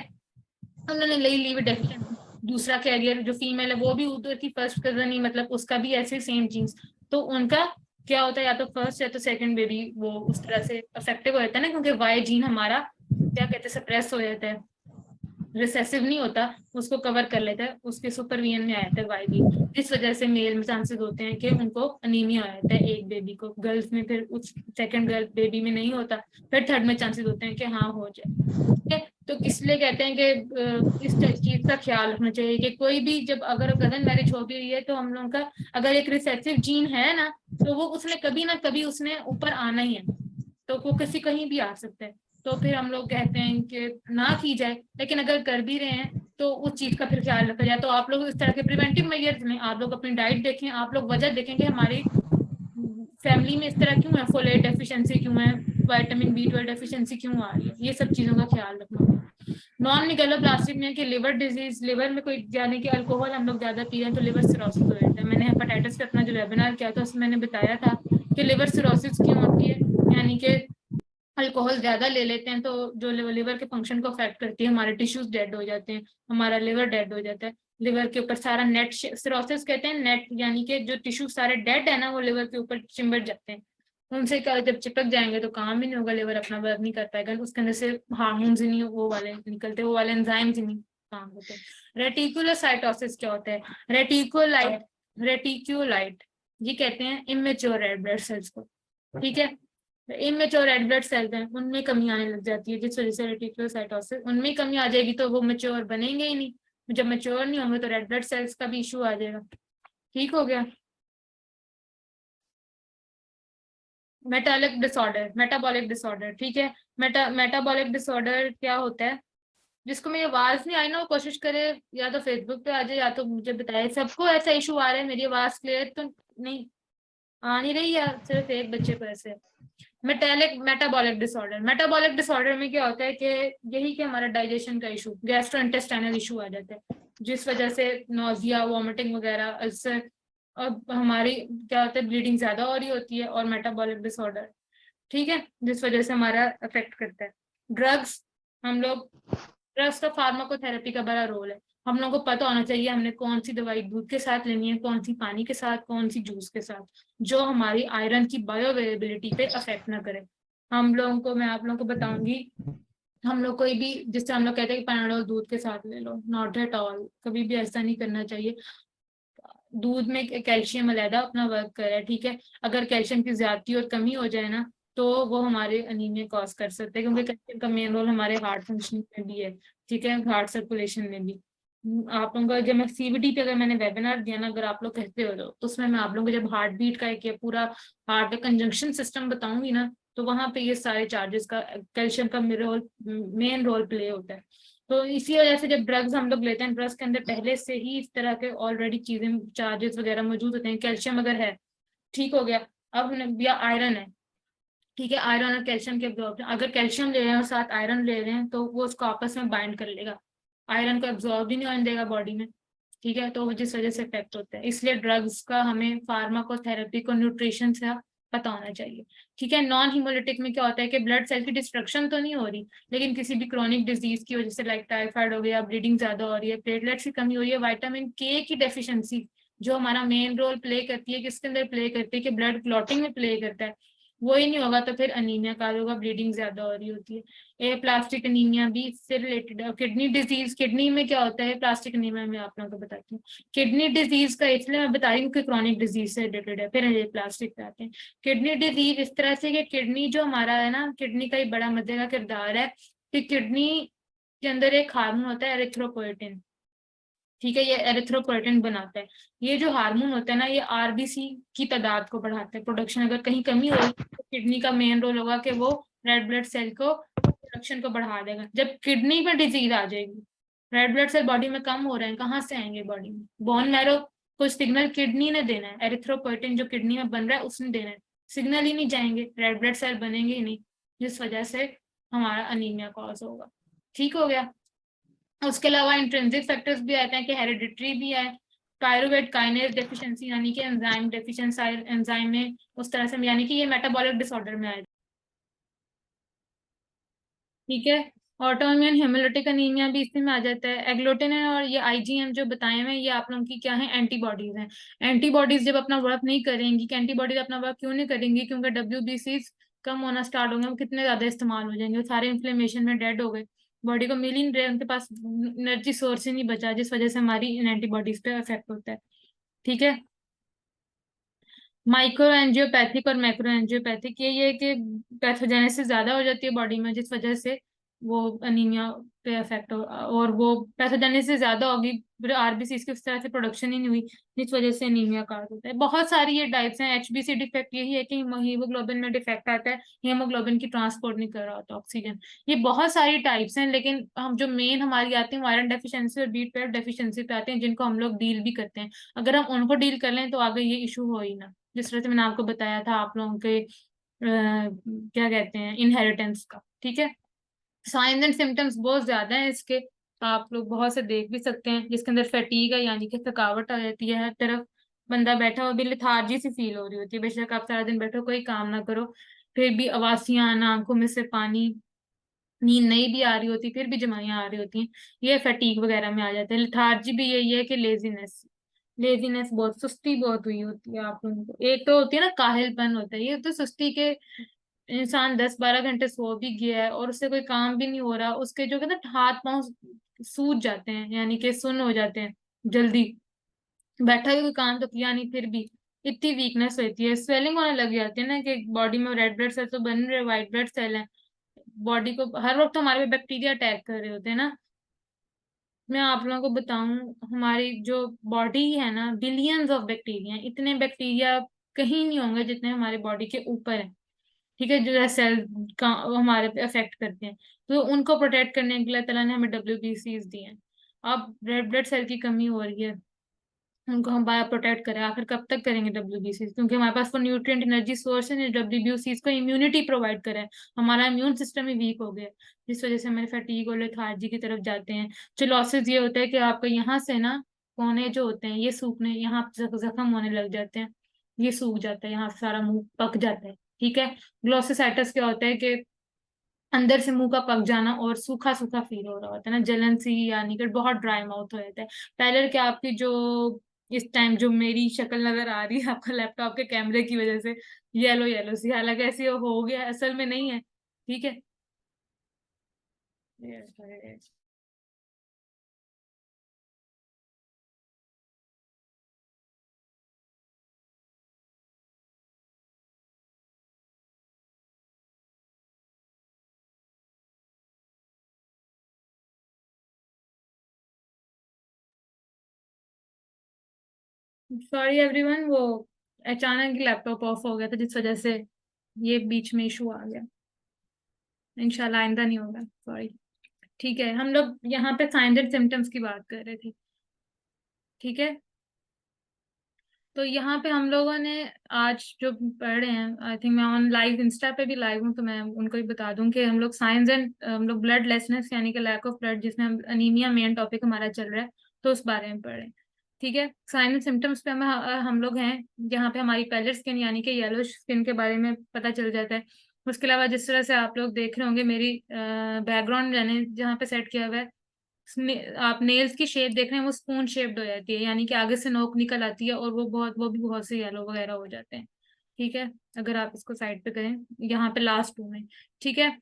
उन्होंने ले ली डेफिशिएंट, दूसरा कैरियर जो फीमेल है वो भी उधर की फर्स्ट कजन ही, मतलब उसका भी ऐसे सेम जीन्स, तो उनका क्या होता है, या तो फर्स्ट या तो सेकंड बेबी वो उस तरह से अफेक्टिव हो जाता है ना, क्योंकि वाई जीन हमारा क्या कहते हैं, सप्रेस हो जाता है, रिसेसिव नहीं होता, उसको कवर कर लेता है, उसके सुपरविजन में आ जाता है वाईबी, जिस वजह से मेल में चांसेस होते हैं कि उनको अनीमिया आ जाता है एक बेबी को। गर्ल्स में फिर उस सेकंड गर्ल बेबी में नहीं होता, फिर थर्ड में चांसेस होते हैं कि हाँ हो जाए। ठीक है, तो इसलिए कहते हैं कि इस चीज का ख्याल रखना चाहिए कि कोई भी जब अगर गदन मैरिज हो भी रही है तो हम लोगों का अगर एक रिसेसिव जीन है ना, तो वो उसने कभी ना कभी उसने ऊपर आना ही है, तो वो किसी कहीं भी आ सकता है। तो फिर हम लोग कहते हैं कि ना की जाए, लेकिन अगर कर भी रहे हैं तो उस चीज का फिर ख्याल रखा जाए। तो आप लोग इस तरह के प्रिवेंटिव मेजर्स लें, आप लोग अपनी डाइट देखें, आप लोग वजह देखेंगे हमारी फैमिली में इस तरह क्यों है, फोलेट डेफिशिएंसी क्यों है, विटामिन B12 डेफिशिएंसी क्यों आ रही है, ये सब चीजों का ख्याल रखना होगा। नॉन निगलोब्लास्टिक में कि लिवर डिजीज, लिवर में कोई यानी कि अल्कोहल हम लोग ज्यादा पी रहे हैं तो लिवर सिरोसिस हो जाता है। मैंने हेपेटाइटिस का अपना जो वेबिनार किया था उसमें मैंने बताया था कि लिवर सिरोसिस क्यों होती है, यानी कि अल्कोहल ज्यादा ले लेते हैं तो जो लिवर के फंक्शन को अफेक्ट करती है, हमारे टिश्यूज डेड हो जाते हैं, हमारा लिवर डेड हो जाता है, लिवर के ऊपर सारा नेट, सिरोसिस कहते हैं नेट, यानी कि जो टिश्यू सारे डेड है ना वो लिवर के ऊपर चिमट जाते हैं, उनसे क्या जब चिपक जाएंगे तो काम ही नहीं होगा, लिवर अपना वर्क नहीं कर पाएगा, उसके अंदर से हार्मोन्स ही नहीं वो वाले निकलते, वो वाले एंजाइम्स ही नहीं काम होते। रेटिकुलोसाइटोसिस क्या होता है, रेटिक्यूलाइट ये कहते हैं इमेच्योर रेड ब्लड सेल्स को। ठीक है, इमेच्योर रेड ब्लड सेल्स हैं उनमें कमी आने लग जाती है, जिस वजह से रेटिकुलोसाइटोसिस, उनमें कमी आ जाएगी तो वो मेच्योर बनेंगे ही नहीं, जब मेच्योर नहीं होंगे तो रेड ब्लड सेल्स का भी इशू आ जाएगा। ठीक हो गया। मेटाबॉलिक डिसऑर्डर, ठीक है, मेटाबॉलिक डिसऑर्डर क्या होता है, जिसको मेरी आवाज नहीं आई ना वो कोशिश करे या तो फेसबुक पे आ जाए या तो मुझे बताए। सबको ऐसा इशू आ रहा है, मेरी आवाज क्लियर तो नहीं आ नहीं रही या सिर्फ एक बच्चे को ऐसे। मेटाबॉलिक डिसऑर्डर में क्या होता है कि यही कि हमारा डाइजेशन का इशू, गैस्ट्रोइंटेस्टाइनल इशू आ जाता है, जिस वजह से नोजिया, वॉमिटिंग वगैरह, अल्सर, और हमारी क्या होता है ब्लीडिंग ज्यादा हो रही होती है, और मेटाबॉलिक डिसऑर्डर, ठीक है, जिस वजह से हमारा अफेक्ट करता है। ड्रग्स, हम लोग ड्रग्स का फार्माकोथेरेपी का बड़ा रोल है, हम लोगों को पता होना चाहिए हमने कौन सी दवाई दूध के साथ लेनी है, कौन सी पानी के साथ, कौन सी जूस के साथ, जो हमारी आयरन की बायोअवेलेबिलिटी पे अफेक्ट ना करे। हम लोगों को, मैं आप लोगों को बताऊंगी, हम लोग कोई भी, जिससे हम लोग कहते हैं कि पैराडोल दूध के साथ ले लो, नॉट एट ऑल, कभी भी ऐसा नहीं करना चाहिए। दूध में कैल्शियम अलहदा अपना वर्क करे, ठीक है, अगर कैल्शियम की ज्यादती और कमी हो जाए ना तो वो हमारे अनीमिया कॉज कर सकते हैं, क्योंकि कैल्शियम का मेन रोल हमारे हार्ट फंक्शनिंग में भी है, ठीक है, हार्ट सर्कुलेशन में भी। आप लोगों का जब मैं CBD पे अगर मैंने वेबिनार दिया ना, अगर आप लोग कहते हो तो उसमें मैं आप लोगों को जब हार्ट बीट का एक पूरा हार्ट का कंजंक्शन सिस्टम बताऊंगी ना, तो वहां पे ये सारे चार्जेस का, कैल्शियम का मेन रोल प्ले होता है। तो इसी वजह से जब ड्रग्स हम लोग लेते हैं, ड्रग्स के अंदर पहले से ही इस तरह के ऑलरेडी चीजें, चार्जेस वगैरह मौजूद होते हैं। कैल्शियम अगर है, ठीक हो गया, अब या आयरन है, ठीक है, आयरन और कैल्शियम के एब्जॉर्ब, अगर कैल्शियम ले रहे हैं और साथ आयरन ले रहे हैं तो वो उसको आपस में बाइंड कर लेगा, आयरन को एब्जॉर्ब ही नहीं होने देगा बॉडी में, ठीक है, तो जिस वजह से इफेक्ट होता है। इसलिए ड्रग्स का हमें फार्माकोथेरेपी को न्यूट्रिशन से पता होना चाहिए। ठीक है, नॉन हिमोलिटिक में क्या होता है कि ब्लड सेल की डिस्ट्रक्शन तो नहीं हो रही, लेकिन किसी भी क्रॉनिक डिजीज की वजह से, लाइक टाइफाइड हो गया, ब्लीडिंग ज्यादा हो रही है, प्लेटलेट्स की कमी हो रही है, विटामिन K की डेफिशिएंसी जो हमारा मेन रोल प्ले करती है, किसके अंदर प्ले करती है कि ब्लड क्लॉटिंग में प्ले करता है, वो ही नहीं होगा तो फिर अनीमिया का होगा, ब्लीडिंग ज्यादा हो रही होती है। ए प्लास्टिक अनीमिया भी इससे रिलेटेड है। किडनी डिजीज, किडनी में क्या होता है प्लास्टिक अनीमिया में, आप लोगों को बताती हूँ। किडनी डिजीज का इसलिए मैं बता रही हूँ कि क्रॉनिक डिजीज से रिलेटेड है, फिर ये प्लास्टिक पे आते हैं। किडनी डिजीज इस तरह से कि किडनी जो हमारा है ना, किडनी का ही बड़ा मजे का किरदार है कि किडनी के अंदर एक हार्मोन होता है एरिथ्रोपोएटिन, ठीक है, ये एरिथ्रोपोएटिन बनाता है। ये जो हार्मोन होता है ना, ये RBC की तादाद को बढ़ाता है, प्रोडक्शन अगर कहीं कमी हो तो किडनी का मेन रोल होगा कि वो रेड ब्लड सेल को प्रोडक्शन को बढ़ा देगा। जब किडनी में डिजीज आ जाएगी, रेड ब्लड सेल बॉडी में कम हो रहे हैं, कहाँ से आएंगे बॉडी में, बोन मैरो कुछ सिग्नल किडनी ने देना है, एरिथ्रोपोएटिन जो किडनी में बन रहा है उसने देना है, सिग्नल ही नहीं जाएंगे, रेड ब्लड सेल बनेंगे ही नहीं, जिस वजह से हमारा अनीमिया कॉज होगा। ठीक हो गया। उसके अलावा इंट्रिंसिक फैक्टर्स भी आते हैं कि हेरिडिटरी भी है, पायरुवेट काइनेज डेफिशिएंसी यानी कि एंजाइम डेफिशिएंसी एंजाइम में उस तरह से, यानी कि ये मेटाबॉलिक डिसऑर्डर में आएगा। ठीक है, ऑटोइम्यून हेमोलिटिक अनीमिया भी इसी में आ जाता है। एग्लूटिनिन और ये IgM जो बताए हुए हैं ये आप लोगों की क्या है, एंटीबॉडीज हैं। एंटीबॉडीज जब अपना वर्क नहीं करेंगी, कि एंटीबॉडीज अपना वर्क क्यों नहीं करेंगी, क्योंकि WBCs कम होना स्टार्ट होंगे, वो कितने ज्यादा इस्तेमाल हो जाएंगे, वो सारे इन्फ्लेमेशन में डेड हो गए, बॉडी को मिल ही नहीं रहे, उनके पास एनर्जी सोर्स ही नहीं बचा, जिस वजह से हमारी एंटीबॉडीज पे इफेक्ट होता है। ठीक है। माइक्रो एंजियोपैथिक और मैक्रो एंजियोपैथिक ये है कि पैथोजेनेसिस ज्यादा हो जाती है बॉडी में, जिस वजह से वो अनीमिया पे इफेक्ट हो, और वो पैथोजेनेसिस ज्यादा होगी, आरबीसी की उस तरह से प्रोडक्शन ही नहीं हुई, जिस वजह से अनीमिया का होता है। बहुत सारी ये टाइप्स हैं। एचबीसी डिफेक्ट यही है कि हीमोग्लोबिन में डिफेक्ट आता है, हीमोग्लोबिन की ट्रांसपोर्ट नहीं कर रहा होता ऑक्सीजन। ये बहुत सारी टाइप्स हैं, लेकिन हम जो मेन हमारी आती है आयरन डेफिशिएंसी और बी 12 डेफिशिएंसी पे आते हैं, जिनको हम लोग डील भी करते हैं। अगर हम उनको डील कर लें तो आगे ये इशू हो ही ना, जिस तरह से मैंने आपको बताया था आप लोगों के क्या कहते हैं इनहेरिटेंस का। ठीक है। साइंस एंड सिम्टम्स बहुत ज्यादा हैं इसके, आप लोग बहुत से देख भी सकते हैं, जिसके अंदर फैटीग है, यानी कि थकावट आ जाती है, हर तरफ बंदा बैठा हुआ भी लेथार्जी सी फील हो रही होती है, बेशक आप सारा दिन बैठो कोई काम ना करो, फिर भी आवासियां आना, आंखों में से पानी, नींद नहीं भी आ रही होती फिर भी जमाइयां आ रही होती हैं, ये फैटीग वगैरह में आ जाते हैं। लेथार्जी भी यही है कि लेजीनेस, लेजीनेस बहुत, सुस्ती बहुत हुई होती है आप लोगों को। एक तो होती है ना काहिलपन होता है, ये तो सुस्ती के इंसान 10-12 घंटे सो भी गया है और उससे कोई काम भी नहीं हो रहा, उसके जो कहते हैं हाथ पांव सूज जाते हैं, यानी कि सुन्न हो जाते हैं जल्दी, बैठा भी कोई काम तो किया नहीं फिर भी इतनी वीकनेस होती है, स्वेलिंग होने लग जाती है ना, कि बॉडी में रेड ब्लड सेल तो बन रहे, व्हाइट ब्लड सेल है, बॉडी को हर वक्त हमारे पे बैक्टीरिया अटैक कर रहे होते हैं ना। मैं आप लोगों को बताऊं, हमारी जो बॉडी है ना, बिलियंस ऑफ बैक्टीरिया, इतने बैक्टीरिया कहीं नहीं होंगे जितने हमारे बॉडी के ऊपर है। ठीक है, जो सेल का हमारे पे अफेक्ट करते हैं, तो उनको प्रोटेक्ट करने के लिए अल्लाह ताला ने हमें डब्ल्यूबीसीज दिए हैं। अब रेड ब्लड सेल की कमी हो रही है, उनको हम बायो प्रोटेक्ट करें, आखिर कब तक करेंगे डब्ल्यूबीसी, क्योंकि हमारे पास वो न्यूट्रिएंट एनर्जी सोर्स है, डब्ल्यूबीसी को इम्यूनिटी प्रोवाइड करे, हमारा इम्यून सिस्टम ही वीक हो गया, जिस वजह से हमारे फैटीग और लेथार्जी की तरफ जाते हैं। जो लॉसेज ये होता है कि आपका यहाँ से ना कोने जो होते हैं ये सूखने, यहाँ जख्म होने लग जाते हैं, ये सूख जाता है, यहाँ से सारा मुंह पक जाता है। ठीक है। ग्लोसिसाइटिस क्या होता है कि अंदर से मुंह का पक जाना और सूखा सूखा फील हो रहा होता है ना, जलन सी, यानी कि बहुत ड्राई माउथ हो जाता है। पहले क्या आपकी जो इस टाइम जो मेरी शक्ल नजर आ रही है आपका लैपटॉप के कैमरे की वजह से येलो येलो सी, हालांकि ऐसे हो गया, असल में नहीं है। ठीक है। सॉरी एवरीवन, वो अचानक लैपटॉप ऑफ हो गया था, जिस वजह से ये बीच में इशू आ गया। इंशाल्लाह आइंदा नहीं होगा, सॉरी। ठीक है, हम लोग यहाँ पे साइंस एंड सिम्टम्स की बात कर रहे थे। ठीक है। तो यहाँ पे हम लोगों ने आज जो पढ़ रहे हैं, आई थिंक मैं ऑन लाइव इंस्टा पे भी लाइव हूँ, तो मैं उनको ही बता दूं कि हम लोग साइंस एंड हम लोग ब्लड लेसनेस यानी कि लैक ऑफ ब्लड, जिसमें हम अनीमिया मेन टॉपिक हमारा चल रहा है, तो उस बारे में पढ़ रहे हैं। ठीक है। साइंस एंड सिम्टम्स पे हम लोग हैं जहाँ पे हमारी पैलेट स्किन यानी कि येलो स्किन के बारे में पता चल जाता है। उसके अलावा जिस तरह से आप लोग देख रहे होंगे मेरी बैकग्राउंड मैंने जहाँ पे सेट किया हुआ है, आप नेल्स की शेप देख रहे हैं वो स्पून शेप्ड हो जाती है, यानी कि आगे से नोक निकल आती है, और वो भी बहुत से येलो वगैरह हो जाते हैं। ठीक है। अगर आप इसको साइड पे करें, यहाँ पे लास्ट टू में। ठीक है।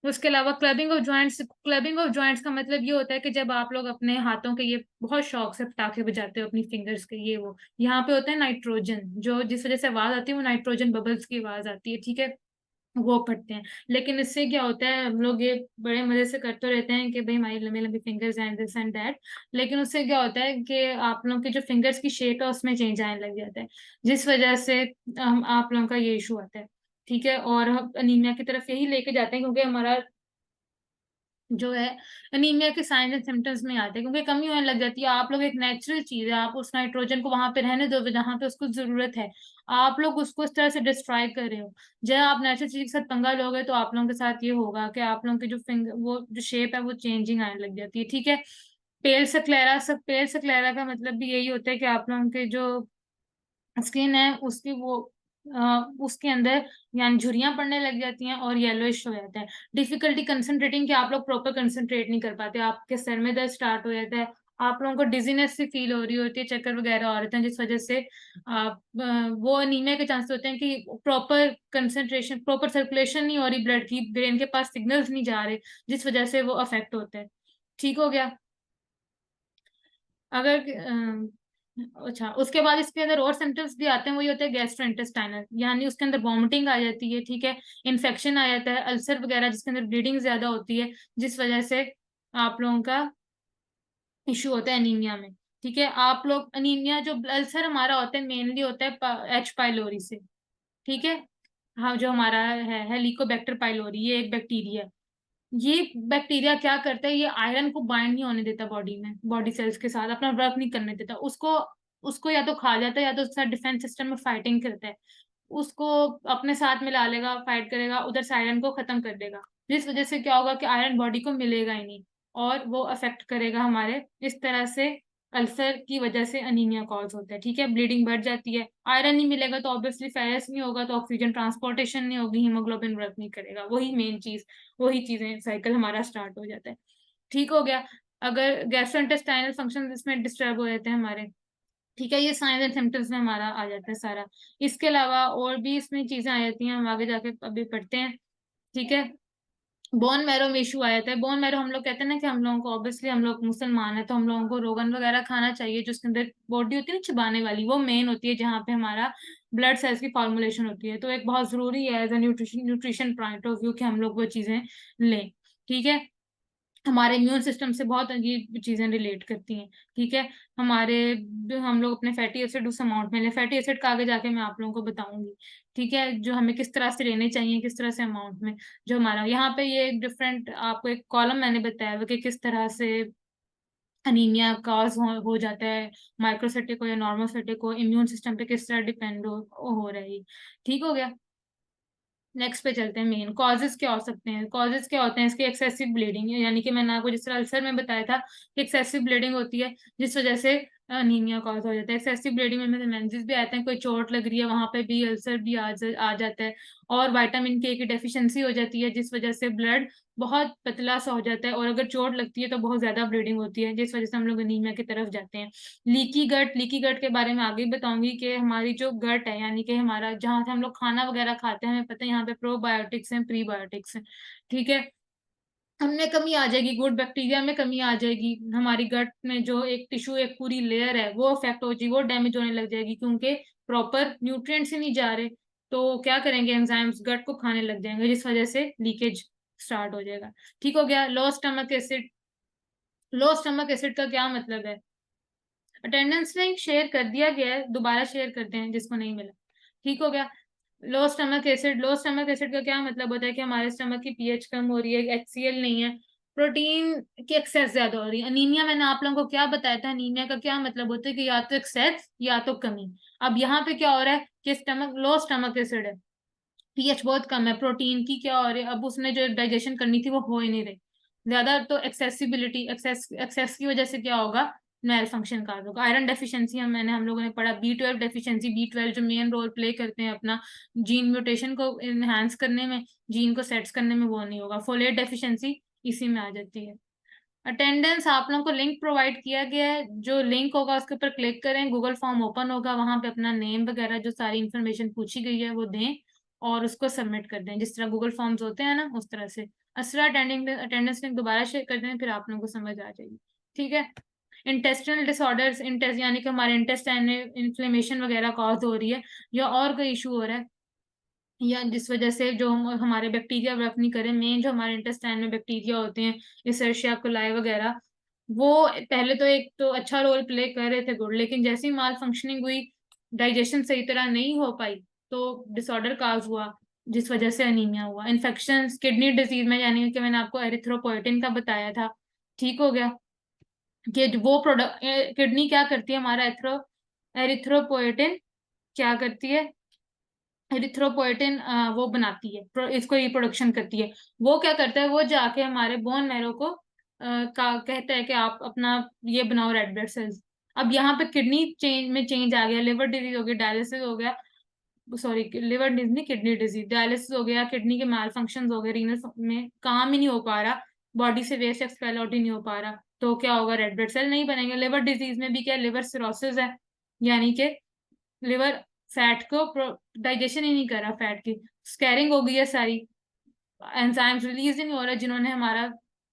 उसके अलावा clubbing of joints, clubbing of joints का मतलब ये होता है कि जब आप लोग अपने हाथों के ये बहुत शौक से पटाखे बजाते हो अपनी फिंगर्स के, ये वो यहाँ पे होता है नाइट्रोजन, जो जिस वजह से आवाज आती है वो नाइट्रोजन बबल्स की आवाज आती है। ठीक है। वो पढ़ते हैं। लेकिन इससे क्या होता है, हम लोग ये बड़े मजे से करते रहते हैं कि भाई हमारी लंबी लंबी fingers and this and that, लेकिन उससे क्या होता है कि आप लोगों की जो फिंगर्स की शेप है उसमें चेंज आने लग जाता है, जिस वजह से हम आप लोगों का ये इशू आता है। ठीक है। और हम अनीमिया की तरफ यही लेके जाते हैं, क्योंकि हमारा जो है अनीमिया के साइंस एंड सिम्टम्स में आते हैं, क्योंकि कमी होने लग जाती है। आप लोग एक नेचुरल चीज है, आप उस नाइट्रोजन को वहां पे रहने दो जहां पे उसको जरूरत है, आप लोग उसको इस तरह से डिस्ट्रॉय कर रहे हो। जब आप नेचुरल चीज के साथ पंगा लोगे तो आप लोगों के साथ ये होगा कि आप लोगों की जो फिंगर वो जो शेप है वो चेंजिंग आने लग जाती है। ठीक है। पेल सक्लेरा का मतलब भी यही होता है कि आप लोगों के जो स्किन है उसकी वो उसके अंदर यानी झुर्रियां पड़ने लग जाती हैं और येलोइश हो जाता है। डिफिकल्टी कंसंट्रेटिंग, कि आप लोग प्रॉपर कंसंट्रेट नहीं कर पाते, आपके सर में दर्द स्टार्ट हो जाता है, आप लोगों को डिजीनेस सी फील हो रही होती है, चक्कर वगैरह हो रहे हैं, जिस वजह से आप वो अनीमिया के चांस होते हैं कि प्रॉपर कंसंट्रेशन, प्रॉपर सर्कुलेशन नहीं हो रही ब्लड की, ब्रेन के पास सिग्नल्स नहीं जा रहे, जिस वजह से वो अफेक्ट होते हैं। ठीक हो गया। अगर अच्छा, उसके बाद इसके अंदर और सिम्टम्स भी आते हैं, वही होते हैं गैस्ट्रोइंटेस्टाइनल, यानी उसके अंदर वॉमिटिंग आ जाती है, ठीक है, इन्फेक्शन आ जाता है, अल्सर वगैरह जिसके अंदर ब्लीडिंग ज्यादा होती है, जिस वजह से आप लोगों का इश्यू होता है एनीमिया में। ठीक है, आप लोग अनीमिया, जो अल्सर हमारा होता है मेनली होता है एच पाइलोरी से। ठीक है, हाँ, जो हमारा है हेलिकोबैक्टर पाइलोरी, ये एक बैक्टीरिया है। ये बैक्टीरिया क्या करता है, ये आयरन को बाइंड नहीं होने देता बॉडी में, बॉडी सेल्स के साथ अपना वर्क नहीं करने देता उसको। उसको या तो खा जाता है या तो उसका डिफेंस सिस्टम में फाइटिंग करता है, उसको अपने साथ मिला लेगा, फाइट करेगा, उधर से आयरन को खत्म कर देगा, जिस वजह से क्या होगा कि आयरन बॉडी को मिलेगा ही नहीं, और वो अफेक्ट करेगा हमारे, इस तरह से अल्सर की वजह से अनीमिया कॉज होता है। ठीक है, ब्लीडिंग बढ़ जाती है, आयरन नहीं मिलेगा तो ऑब्वियसली फेरस नहीं होगा, तो ऑक्सीजन ट्रांसपोर्टेशन नहीं होगी, हीमोग्लोबिन वर्क नहीं करेगा, वही मेन चीज, वही चीजें, साइकिल हमारा स्टार्ट हो जाता है। ठीक हो गया। अगर गैस्ट्रोइंटेस्टाइनल फंक्शन इसमें डिस्टर्ब हो जाते हैं हमारे, ठीक है, ये साइंस एंड सिम्टम्स में हमारा आ जाता है सारा। इसके अलावा और भी इसमें चीजें आ जाती हैं, हम आगे जाके अभी पढ़ते हैं। ठीक है, बोन मैरो में इशू आ जाता है। बोन मैरो, हम लोग कहते हैं ना कि हम लोगों को, ऑब्वियसली हम लोग मुसलमान है तो हम लोगों को रोगन वगैरह खाना चाहिए, जो उसके अंदर बॉडी होती है ना चिबाने वाली, वो मेन होती है जहाँ पे हमारा ब्लड सेल्स की फॉर्मुलेशन होती है, तो एक बहुत जरूरी है as a nutrition point of view कि हम लोग वो चीजें लें। ठीक है, हमारे इम्यून सिस्टम से बहुत ये चीजें रिलेट करती हैं। ठीक है, हमारे, हम लोग अपने फैटी एसिड उस अमाउंट में लें, फैटी एसिड का आगे जाके मैं आप लोगों को बताऊंगी। ठीक है, जो हमें किस तरह से लेने चाहिए, किस तरह से अमाउंट में, जो हमारा यहाँ पे ये डिफरेंट आपको एक कॉलम मैंने बताया हुआ कि किस तरह से अनीमिया कॉज हो जाता है, माइक्रोसाइटिक हो या नॉर्मोसाइटिक हो, इम्यून सिस्टम पे किस तरह डिपेंड हो रहा है ये। ठीक हो गया। नेक्स्ट पे चलते हैं, मेन कॉजेज क्या हो सकते हैं। कॉजेज क्या होते हैं इसके, एक्सेसिव ब्लीडिंग, यानी कि मैंने आपको जिस तरह अल्सर में बताया था कि एक्सेसिव ब्लीडिंग होती है, जिस वजह से अनीमिया कॉज हो जाता है। एक्सेसिव ब्लीडिंग में मेंसेस भी आते हैं, कोई चोट लग रही है वहां पे भी अल्सर भी आ जाता है, और विटामिन के की डेफिशिएंसी हो जाती है, जिस वजह से ब्लड बहुत पतला सा हो जाता है, और अगर चोट लगती है तो बहुत ज्यादा ब्लीडिंग होती है, जिस वजह से हम लोग अनीमिया की तरफ जाते हैं। लीकी गट के बारे में आगे बताऊंगी कि हमारी जो गट है, यानी कि हमारा जहाँ से हम लोग खाना वगैरह खाते हैं, हमें पता है यहाँ पे प्रोबायोटिक्स हैं, प्रीबायोटिक्स हैं। ठीक है, हमने कमी आ जाएगी, गुड बैक्टीरिया में कमी आ जाएगी, हमारी गट में जो एक टिश्यू, एक पूरी लेयर है वो अफेक्ट हो जाएगी, वो डैमेज होने लग जाएगी, क्योंकि प्रॉपर न्यूट्रिएंट्स ही नहीं जा रहे। तो क्या करेंगे, एंजाइम्स गट को खाने लग जाएंगे, जिस वजह से लीकेज स्टार्ट हो जाएगा। ठीक हो गया। लो स्टमक एसिड, लो स्टमक एसिड का क्या मतलब है, अटेंडेंस में शेयर कर दिया गया है, दोबारा शेयर करते हैं जिसको नहीं मिला। ठीक हो गया। लो स्टमक एसिड, लो स्टमक एसिड का क्या मतलब होता है कि हमारे स्टमक की पीएच कम हो रही है, HCl नहीं है, प्रोटीन की एक्सेस ज्यादा हो रही है। अनीमिया, मैंने आप लोगों को क्या बताया था, अनीमिया का क्या मतलब होता है कि या तो एक्सेस या तो कमी। अब यहाँ पे क्या हो रहा है कि स्टमक, लो स्टमक एसिड है, पीएच बहुत कम है, प्रोटीन की क्या हो रही है, अब उसने जो डाइजेशन करनी थी वो हो ही नहीं रही ज्यादा, तो एक्सेसिबिलिटी, एक्सेस की वजह से क्या होगा, मेल फंक्शन का होगा। आयरन डेफिशिएंसी, हम लोगों ने पढ़ा, B12 डेफिशिएंसी, B12 जो मेन रोल प्ले करते हैं अपना जीन म्यूटेशन को इनहेंस करने में, जीन को सेट्स करने में, वो नहीं होगा। फोलेट डेफिशिएंसी इसी में आ जाती है। अटेंडेंस, आप लोगों को लिंक प्रोवाइड किया गया है, जो लिंक होगा उसके ऊपर क्लिक करें, गूगल फॉर्म ओपन होगा, वहां पे अपना नेम वगैरह जो सारी इंफॉर्मेशन पूछी गई है वो दें, और उसको सबमिट कर दें, जिस तरह गूगल फॉर्म्स होते हैं ना उस तरह से। असरा अटेंडेंस लिंक दोबारा शेयर कर दें, फिर आप लोगों को समझ आ जाएगी। ठीक है। इंटेस्टिनल डिसऑर्डर्स, यानी कि हमारे इंटेस्टाइन में इन्फ्लेमेशन वगैरह कॉज हो रही है, या और कोई इशू हो रहा है, या जिस वजह से जो हमारे बैक्टीरिया वर्क नहीं करे, मेन जो हमारे इंटेस्टाइन में बैक्टीरिया होते हैं, इसेर्शिया कोलाई वगैरह, वो पहले तो एक तो अच्छा रोल प्ले कर रहे थे गुड, लेकिन जैसे ही माल फंक्शनिंग हुई, डाइजेशन सही तरह नहीं हो पाई, तो डिसऑर्डर काज हुआ, जिस वजह से अनीमिया हुआ। इन्फेक्शन, किडनी डिजीज में, यानी कि मैंने आपको एरिथ्रोपोइटिन का बताया था। ठीक हो गया, कि वो प्रोडक्ट, किडनी क्या करती है, हमारा एरिथ्रोपोइटिन क्या करती है, एरिथ्रोपोइटिन वो बनाती है, इसको रिप्रोडक्शन करती है। वो क्या करता है, वो जाके हमारे बोन मैरो को कहता है कि आप अपना ये बनाओ रेड ब्लड सेल्स। अब यहाँ पे किडनी चेंज में चेंज आ गया, लिवर डिजीज हो गया, डायलिसिस हो गया, सॉरी लिवर डिजीज नहीं, किडनी डिजीज, डायलिसिस हो गया, किडनी के माल फंक्शन हो गए, रीनल में काम ही नहीं हो पा रहा, बॉडी से वेस्ट एक्सपेल आउट ही नहीं हो पा रहा, तो क्या होगा, रेड ब्लड सेल नहीं बनेंगे। लिवर डिजीज में भी क्या, लिवर सिरोसिस है, यानी कि लिवर फैट को डाइजेशन ही नहीं कर रहा, फैट की स्कैरिंग हो गई है सारी, एंजाइम्स रिलीज ही नहीं हो रहा जिन्होंने हमारा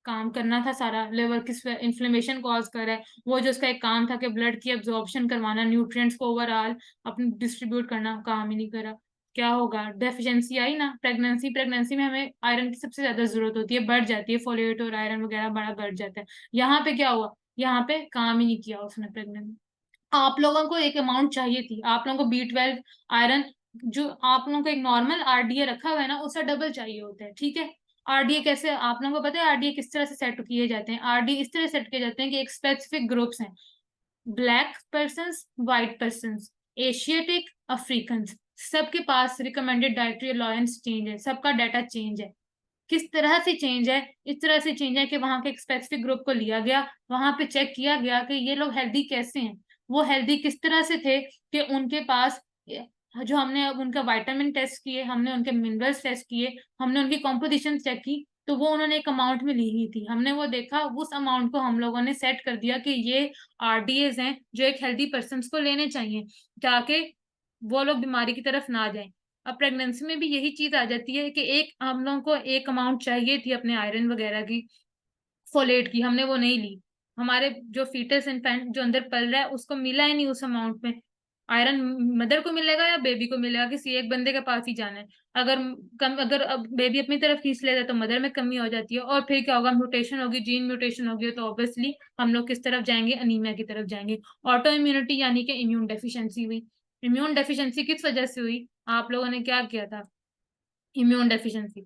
काम करना था सारा, लिवर की इन्फ्लेमेशन कॉज कर रहा है, वो जो उसका एक काम था कि ब्लड की एब्जॉर्प्शन करवाना, न्यूट्रिएंट्स को ओवरऑल अपने डिस्ट्रीब्यूट करना, काम ही नहीं करा। क्या होगा, डेफिशिएंसी आई ना। प्रेगनेंसी में हमें आयरन की सबसे ज्यादा जरूरत होती है, बढ़ जाती है, फोलेट और आयरन वगैरह बड़ा बढ़ जाता है। यहाँ पे क्या हुआ, यहाँ पे काम ही नहीं किया उसने प्रेगनेंट। आप लोगों को एक अमाउंट चाहिए थी, आप लोगों को B12 आयरन, जो आप लोगों को एक नॉर्मल आरडीए रखा हुआ है ना, उससे डबल चाहिए होता है, ठीक है। आरडीए कैसे, आप लोगों को पता है आरडीए किस तरह से सेट किए जाते हैं? आरडीए इस तरह सेट किए जाते हैं कि एक स्पेसिफिक ग्रुप्स हैं, black person, white person, Asiatic, African, सबके पास रिकमेंडेड डाइटरी अलाउंस चेंज है, सबका डाटा चेंज है। किस तरह से चेंज है, इस तरह से चेंज है कि वहां के एक स्पेसिफिक ग्रुप को लिया गया, वहां पे चेक किया गया कि ये लोग हेल्दी कैसे हैं, वो हेल्दी किस तरह से थे, कि उनके पास जो हमने अब उनका विटामिन टेस्ट किए, हमने उनके मिनरल्स टेस्ट किए, हमने उनकी कॉम्पोजिशन चेक की, तो वो उन्होंने एक अमाउंट में ली हुई थी, हमने वो देखा, उस अमाउंट को हम लोगों ने सेट कर दिया कि ये आरडीएज हैं जो एक हेल्दी पर्सन को लेने चाहिए, ताकि वो लोग बीमारी की तरफ ना जाएं। अब प्रेगनेंसी में भी यही चीज आ जाती है कि एक हम लोगों को एक अमाउंट चाहिए थी अपने आयरन वगैरह की, फोलेट की, हमने वो नहीं ली। हमारे जो फीटस इन्फेंट जो अंदर पल रहा है उसको मिला ही नहीं उस अमाउंट में। आयरन मदर को मिलेगा या बेबी को मिलेगा, किसी एक बंदे के पास ही जाना है। अगर अगर अब बेबी अपनी तरफ खींच लेता है तो मदर में कमी हो जाती है, और फिर क्या होगा, म्यूटेशन होगी, जीन म्यूटेशन होगी, तो ऑब्वियसली हम लोग किस तरफ जाएंगे, अनीमिया की तरफ जाएंगे। ऑटो इम्यूनिटी यानी कि इम्यून डेफिशिएंसी हुई। इम्यून डेफिशिएंसी किस वजह से हुई, आप लोगों ने क्या किया था, इम्यून डेफिशिएंसी,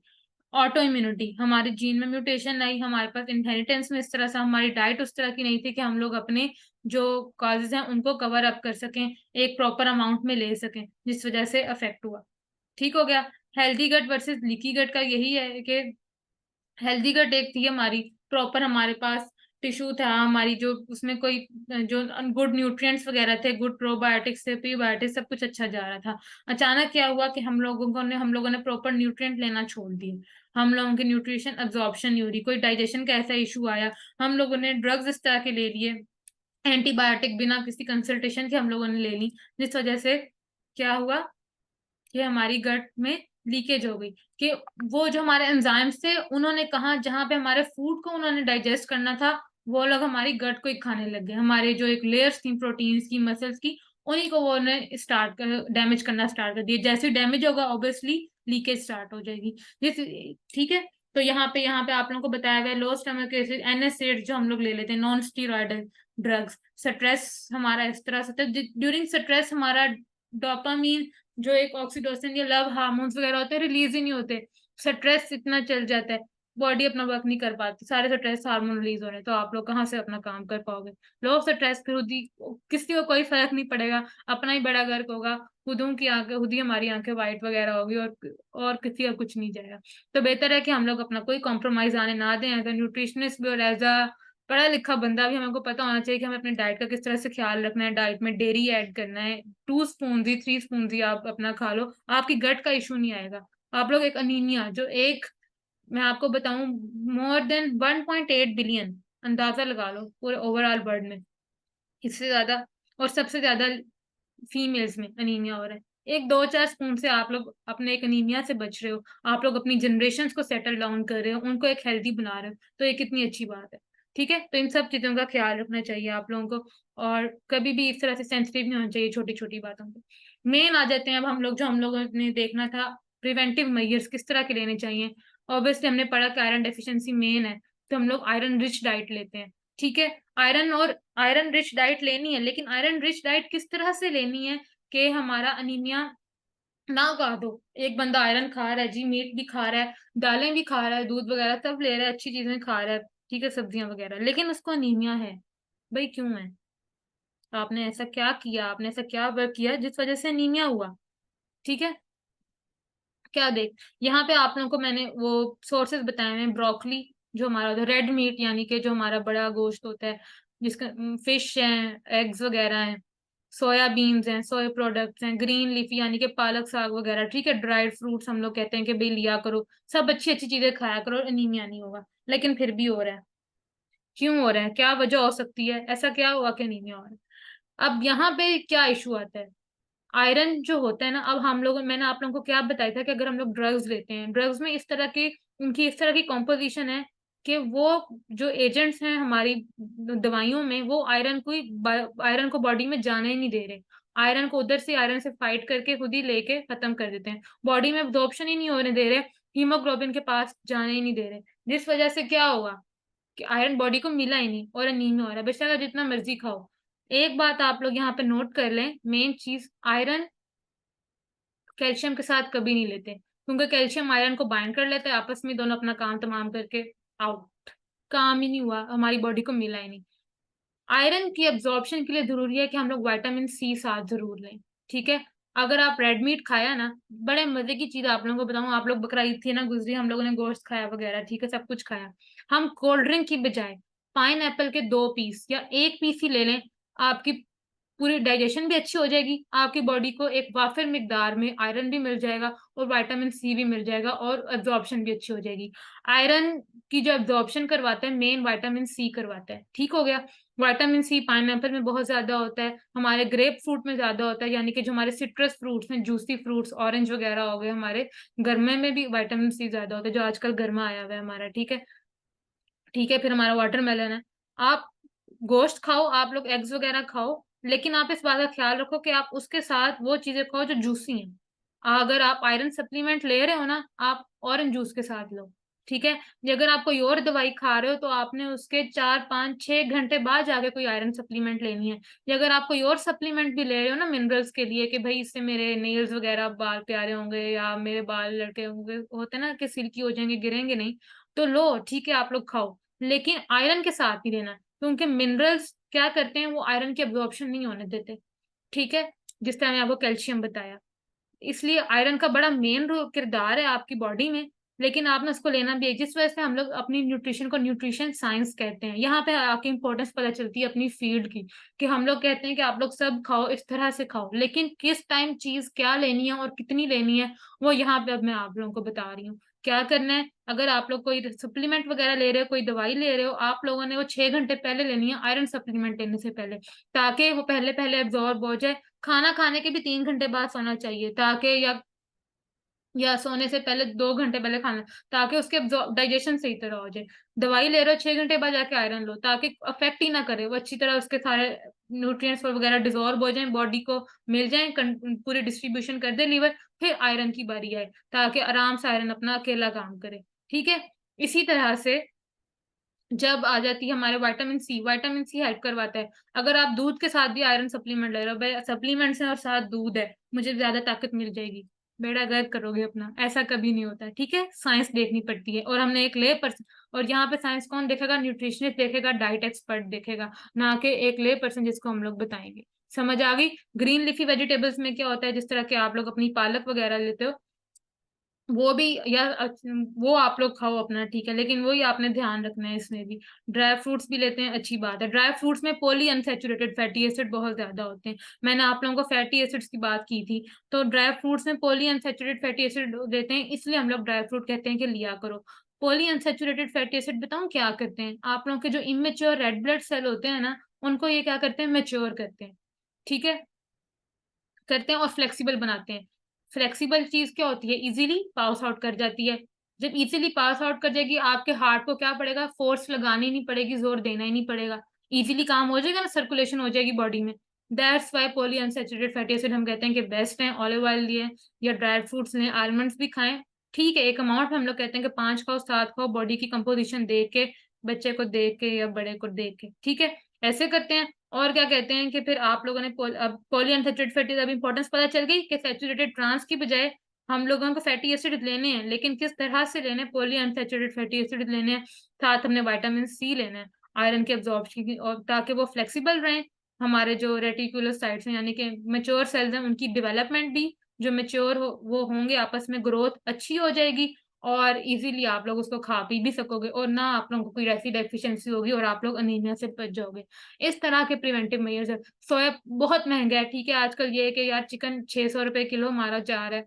ऑटो इम्यूनिटी, हमारे जीन में म्यूटेशन आई, हमारे पास इनहेरिटेंस में इस तरह से, हमारी डाइट उस तरह की नहीं थी कि हम लोग अपने जो कॉजेज हैं उनको कवर अप कर सकें, एक प्रॉपर अमाउंट में ले सकें, जिस वजह से अफेक्ट हुआ। ठीक हो गया। Healthy gut versus leaky gut का यही है कि हेल्दी गट एक थी हमारी, प्रॉपर हमारे पास टिश्यू था हमारी, जो उसमें कोई जो गुड न्यूट्रिएंट्स वगैरह थे, गुड प्रोबायोटिक्स थे, प्रीबायोटिक्स, सब कुछ अच्छा जा रहा था। अचानक क्या हुआ कि हम लोगों ने प्रॉपर न्यूट्रिएंट लेना छोड़ दिए, हम लोगों की न्यूट्रिशन अब्जॉर्प्शन नहीं हो रही, कोई डाइजेशन का ऐसा इशू आया, हम लोगों ने ड्रग्स इस तरह के ले लिए, एंटीबायोटिक बिना किसी कंसल्टेशन के हम लोगों ने ले ली, जिस वजह से क्या हुआ कि हमारी गट में लीकेज हो गई, कि वो जो हमारे एंजाइम्स थे उन्होंने कहा, जहां पे हमारे फूड को उन्होंने डाइजेस्ट करना था, वो लोग हमारी गट को ही खाने लग गए, हमारे जो एक लेयर्स थी प्रोटीन्स की, मसल्स की, उन्हीं को वो ने स्टार्ट कर डैमेज करना स्टार्ट कर दिया। जैसे डैमेज होगा ऑब्वियसली लीकेज स्टार्ट हो जाएगी। जिस ठीक है, तो यहाँ पे आप लोगों को बताया गया लो स्टमक एसिड, NSAID जो हम लोग ले लेते हैं, नॉन स्टीरॉयडल ड्रग्स। स्ट्रेस हमारा इस तरह से था, ड्यूरिंग स्ट्रेस हमारा डोपामीन, जो एक ऑक्सीटोसिन या लव हार्मोन्स वगैरह होते हैं, रिलीज ही नहीं होते, स्ट्रेस इतना चल जाता है, बॉडी अपना वर्क नहीं कर पाती, सारे स्ट्रेस हार्मोन रिलीज हो रहे हैं, तो आप लोग कहाँ से अपना काम कर पाओगे। लो स्ट्रेस खुद ही, किसी को कोई फर्क नहीं पड़ेगा, अपना ही बड़ा गर्क होगा, खुदों की आंखें, खुद ही हमारी आंखें वाइट वगैरह होगी, और किसी का कुछ नहीं जाएगा। तो बेहतर है कि हम लोग अपना कोई कॉम्प्रोमाइज आने ना दें, एज अ न्यूट्रिशनिस्ट भी और एज अ पढ़ा लिखा बंदा भी हमको पता होना चाहिए कि हमें अपनी डाइट का किस तरह से ख्याल रखना है, डाइट में डेयरी ऐड करना है, 2 स्पून ही 3 स्पून ही आप अपना खा लो, आपकी गट का इशू नहीं आएगा। आप लोग एक अनीमिया जो एक, मैं आपको बताऊं, मोर देन 1.8 बिलियन, अंदाजा लगा लो पूरे ओवरऑल वर्ल्ड में, इससे ज्यादा, और सबसे ज्यादा फीमेल्स में अनीमिया हो रहा है। एक 2-4 स्पून से आप लोग अपने एक अनीमिया से बच रहे हो, आप लोग अपनी जनरेशन को सेटल डाउन कर रहे हो, उनको एक हेल्दी बना रहे हो, तो ये कितनी अच्छी बात है। ठीक है, तो इन सब चीजों का ख्याल रखना चाहिए आप लोगों को, और कभी भी इस तरह से सेंसिटिव नहीं होना चाहिए छोटी छोटी बातों पे। मेन आ जाते हैं अब हम लोग, जो हम लोगों ने देखना था, प्रिवेंटिव मेजर्स किस तरह के लेने चाहिए। ऑब्वियसली हमने पढ़ा कि आयरन डेफिशिएंसी मेन है, तो हम लोग आयरन रिच डाइट लेते हैं। ठीक है, आयरन रिच डाइट लेनी है, लेकिन आयरन रिच डाइट किस तरह से लेनी है कि हमारा अनीमिया ना कर दो। एक बंदा आयरन खा रहा है जी, मीट भी खा रहा है, दालें भी खा रहा है, दूध वगैरह सब ले रहा है, अच्छी चीजें खा रहा है, ठीक है, सब्जियां वगैरह, लेकिन उसको अनीमिया है। भाई क्यों है, आपने ऐसा क्या किया, आपने ऐसा क्या वर्क किया जिस वजह से अनीमिया हुआ। ठीक है, क्या देख, यहाँ पे आप लोगों को मैंने वो सोर्सेज बताए हैं, ब्रोकली जो हमारा रेड मीट, यानी कि जो हमारा बड़ा गोश्त होता है, जिसका फिश है, एग्स वगैरह हैं, सोयाबीन्स हैं, सोया प्रोडक्ट्स हैं, ग्रीन लीफी यानी कि पालक साग वगैरह, ठीक है, ड्राइड फ्रूट्स हम लोग कहते हैं कि भाई लिया करो, सब अच्छी अच्छी चीजें खाया करो, अनीमिया नहीं होगा, लेकिन फिर भी हो रहा है। क्यों हो रहा है, क्या वजह हो सकती है, ऐसा क्या हुआ कि नहीं हो रहा है। अब यहाँ पे क्या इशू आता है, आयरन जो होता है ना, अब हम लोग, मैंने आप लोगों को क्या बताया था कि अगर हम लोग ड्रग्स लेते हैं, ड्रग्स में इस तरह की, उनकी इस तरह की कॉम्पोजिशन है कि वो जो एजेंट्स हैं हमारी दवाइयों में, वो आयरन को बॉडी में जाने ही नहीं दे रहे। आयरन को उधर से, आयरन से फाइट करके खुद ही लेके खत्म कर देते हैं, बॉडी में एब्जॉर्प्शन ही नहीं होने दे रहे, हीमोग्लोबिन के पास जाने ही नहीं दे रहे। जिस वजह से क्या होगा कि आयरन बॉडी को मिला ही नहीं और अनीमिया हो रहा है, बेशक आप जितना मर्जी खाओ। एक बात आप लोग यहाँ पे नोट कर लें, मेन चीज, आयरन कैल्शियम के साथ कभी नहीं लेते, क्योंकि कैल्शियम आयरन को बाइंड कर लेते हैं आपस में, दोनों अपना काम तमाम करके आउट, काम ही नहीं हुआ, हमारी बॉडी को मिला ही नहीं। आयरन की एब्जॉर्प्शन के लिए जरूरी है कि हम लोग विटामिन सी साथ जरूर लें, ठीक है। अगर आप रेड मीट खाया ना, बड़े मजे की चीज आप लोगों को बताऊं, आप लोग बकरा ईद थी ना गुजरी, हम लोगों ने गोश्त खाया वगैरह, ठीक है, सब कुछ खाया। हम कोल्ड ड्रिंक की बजाय पाइन एप्पल के 2 पीस या 1 पीस ही ले लें, आपकी पूरी डाइजेशन भी अच्छी हो जाएगी, आपकी बॉडी को एक वाफिर मिकदार में आयरन भी मिल जाएगा और विटामिन सी भी मिल जाएगा और एब्जॉर्प्शन भी अच्छी हो जाएगी। आयरन की जो एब्जॉर्प्शन करवाता है मेन विटामिन सी करवाता है, ठीक हो गया। विटामिन सी पाइनएप्पल में बहुत ज्यादा होता है, हमारे ग्रेप फ्रूट में ज्यादा होता है, यानी कि जो हमारे सिट्रस फ्रूट्स हैं, जूसी फ्रूट्स, ऑरेंज वगैरह हो गए, हमारे गर्मे में भी विटामिन सी ज्यादा होता है, जो आजकल गर्मा आया हुआ है हमारा, ठीक है। ठीक है, फिर हमारा वाटरमेलन है। आप गोश्त खाओ, आप लोग एग्स वगैरह खाओ, लेकिन आप इस बात का ख्याल रखो कि आप उसके साथ वो चीजें खाओ जो जूसी हैं। अगर आप आयरन सप्लीमेंट ले रहे हो ना, आप ऑरेंज जूस के साथ लो, ठीक है। ये अगर आप कोई और दवाई खा रहे हो तो आपने उसके 4 5 6 घंटे बाद जाके कोई आयरन सप्लीमेंट लेनी है। या अगर आप कोई और सप्लीमेंट भी ले रहे हो ना मिनरल्स के लिए, कि भाई इससे मेरे नेल्स वगैरह बाल प्यारे होंगे या मेरे बाल लड़के होंगे, होते ना कि सिल्की हो जाएंगे, गिरेंगे नहीं, तो लो, ठीक है, आप लोग खाओ, लेकिन आयरन के साथ ही लेना, क्योंकि मिनरल्स क्या करते हैं, वो आयरन की एब्जॉर्प्शन नहीं होने देते, ठीक है। जिस तरह मैंने आपको कैल्शियम बताया, इसलिए आयरन का बड़ा मेन किरदार है आपकी बॉडी में, लेकिन आपने उसको लेना भी है। जिस वजह से हम लोग अपनी न्यूट्रिशन को न्यूट्रिशन साइंस कहते हैं, यहाँ पे आपकी इंपॉर्टेंस पता चलती है अपनी फील्ड की, कि हम लोग कहते हैं कि आप लोग सब खाओ, इस तरह से खाओ, लेकिन किस टाइम चीज क्या लेनी है और कितनी लेनी है, वो यहाँ पे अब मैं आप लोगों को बता रही हूँ क्या करना है। अगर आप लोग कोई सप्लीमेंट वगैरह ले रहे हो, कोई दवाई ले रहे हो, आप लोगों ने वो 6 घंटे पहले लेनी है, आयरन सप्लीमेंट लेने से पहले, ताकि वो पहले पहले एब्जॉर्ब हो जाए। खाना खाने के भी 3 घंटे बाद सोना चाहिए, ताकि या सोने से पहले 2 घंटे पहले खाना, ताकि उसके डाइजेशन सही तरह हो जाए। दवाई ले रहे हो 6 घंटे बाद जाके आयरन लो, ताकि अफेक्ट ही ना करे, वो अच्छी तरह उसके सारे न्यूट्रिएंट्स वगैरह डिजोल्व हो जाएं, बॉडी को मिल जाएं, पूरी डिस्ट्रीब्यूशन कर दे लीवर, फिर आयरन की बारी आए, ताकि आराम से आयरन अपना अकेला काम करे, ठीक है। इसी तरह से जब आ जाती है हमारे vitamin C, vitamin C help करवाता है। अगर आप दूध के साथ भी आयरन सप्लीमेंट ले रहे हो, भाई सप्लीमेंट्स हैं और साथ दूध है, मुझे ज्यादा ताकत मिल जाएगी, बेड़ा गर्क करोगे अपना, ऐसा कभी नहीं होता है, ठीक है। साइंस देखनी पड़ती है, और हमने एक ले पर्सन, और यहाँ पे साइंस कौन देखेगा, न्यूट्रिशनिस्ट देखेगा, डाइट एक्सपर्ट देखेगा, ना कि एक ले पर्सन जिसको हम लोग बताएंगे। समझ आ गई। ग्रीन लीफी वेजिटेबल्स में क्या होता है, जिस तरह के आप लोग अपनी पालक वगैरह लेते हो, वो भी, या वो आप लोग खाओ अपना, ठीक है, लेकिन वही आपने ध्यान रखना है इसमें भी। ड्राई फ्रूट्स भी लेते हैं, अच्छी बात है। ड्राई फ्रूट्स में पॉली अनसेचुरेटेड फैटी एसिड बहुत ज्यादा होते हैं, मैंने आप लोगों को फैटी एसिड्स की बात की थी, तो ड्राई फ्रूट्स में पॉली अनसेचुरेटेड फैटी एसिड देते हैं, इसलिए हम लोग ड्राई फ्रूट कहते हैं कि लिया करो। पॉली अनसेचुरेटेड फैटी एसिड बताऊं क्या करते हैं, आप लोगों के जो इमेच्योर रेड ब्लड सेल होते हैं ना, उनको ये क्या करते हैं, मेच्योर करते हैं, ठीक है, करते हैं और फ्लेक्सिबल बनाते हैं। फ्लेक्सिबल चीज क्या होती है, इजीली पास आउट कर जाती है। जब इजीली पास आउट कर जाएगी, आपके हार्ट को क्या पड़ेगा, फोर्स लगानी नहीं पड़ेगी, जोर देना ही नहीं पड़ेगा, इजीली काम हो जाएगा ना, सर्कुलेशन हो जाएगी बॉडी में। That's why poly unsaturated fatty acid हम कहते हैं कि बेस्ट है। ऑलिव ऑयल लिए या ड्राई फ्रूट्स लें, आलमंड्स भी खाएं, ठीक है, एक अमाउंट में हम लोग कहते हैं कि 5 खाओ 7 खाओ, बॉडी की कंपोजिशन देख के, बच्चे को देख के या बड़े को देख के, ठीक है, ऐसे करते हैं। और क्या कहते हैं कि फिर आप लोगों ने पॉली अनसेचुरेटेड फैटी, अब इंपॉर्टेंस पता चल गई कि सैचुरेटेड ट्रांस की बजाय हम लोगों को फैटी एसिड लेने हैं, लेकिन किस तरह से लेने हैं, पॉली अनसेचुरेटेड फैटी एसिड लेने हैं, साथ हमने विटामिन सी लेना है आयरन के एब्जॉर्प्शन की, और ताकि वो फ्लेक्सिबल रहें। हमारे जो रेटिकुलर साइट्स हैं, यानी कि मेच्योर सेल्स हैं, उनकी डेवलपमेंट भी, जो मेच्योर हो वो होंगे, आपस में ग्रोथ अच्छी हो जाएगी, और इजीली आप लोग उसको खा पी भी सकोगे, और ना आप लोगों को कोई ऐसी डेफिशिएंसी होगी और आप लोग अनीमिया से बच जाओगे। इस तरह के प्रिवेंटिव मेजर्स है। सोया बहुत महंगा है, ठीक है, आजकल ये है कि यार चिकन 600 रुपए किलो मारा जा रहा है,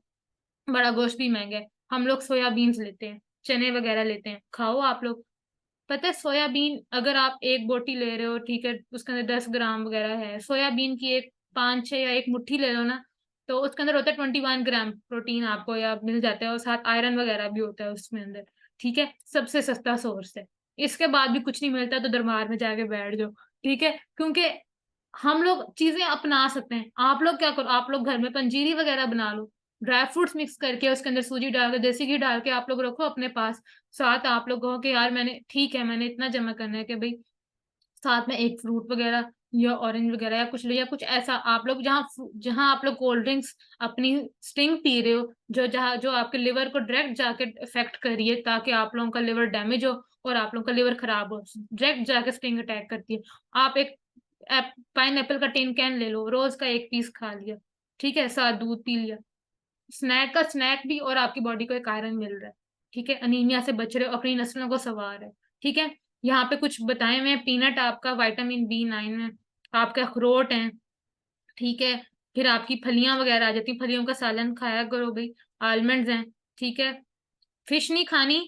बड़ा गोश्त भी महंगा है, हम लोग सोयाबीन्स लेते हैं, चने वगैरह लेते हैं, खाओ आप लोग, पता है सोयाबीन अगर आप एक बोटी ले रहे हो, ठीक है, उसके अंदर 10 ग्राम वगैरह है, सोयाबीन की एक 5-6 या एक मुट्ठी ले लो ना, तो उसके अंदर होता है 21 ग्राम प्रोटीन आपको या मिल जाता है, और साथ आयरन वगैरह भी होता है उसमें अंदर। ठीक है, सबसे सस्ता सोर्स है। इसके बाद भी कुछ नहीं मिलता तो दरबार में जाके बैठ जाओ। ठीक है, क्योंकि हम लोग चीजें अपना सकते हैं। आप लोग क्या करो, आप लोग घर में पंजीरी वगैरह बना लो, ड्राई फ्रूट्स मिक्स करके उसके अंदर सूजी डाल के देसी घी डाल के आप लोग रखो अपने पास। साथ आप लोग कहो कि यार मैंने, ठीक है, मैंने इतना जमा करना है कि भाई साथ में एक फ्रूट वगैरह या ऑरेंज वगैरह या कुछ लो, या कुछ ऐसा आप लोग जहाँ जहाँ आप लोग कोल्ड ड्रिंक्स अपनी स्टिंग पी रहे हो, जो जहाँ जो आपके लिवर को डायरेक्ट जाके इफेक्ट करिए, ताकि आप लोगों का लिवर डैमेज हो और आप लोगों का लिवर खराब हो, डायरेक्ट जाके स्टिंग अटैक करती है। आप एक पाइन एप्पल का टिन कैन ले लो, रोज का एक पीस खा लिया, ठीक है, साथ दूध पी लिया, स्नैक का स्नैक भी, और आपकी बॉडी को एक आयरन मिल रहा है। ठीक है, अनीमिया से बच रहे हो, अपनी नस्लों को संवार है। ठीक है, यहाँ पे कुछ बताए हुए हैं, पीनट आपका विटामिन B9 है, आपके अखरोट हैं। ठीक है, फिर आपकी फलियां वगैरह आ जाती हैं, फलियों का सालन खाया करो भाई। आलमंड्स हैं। ठीक है, फिश नहीं खानी,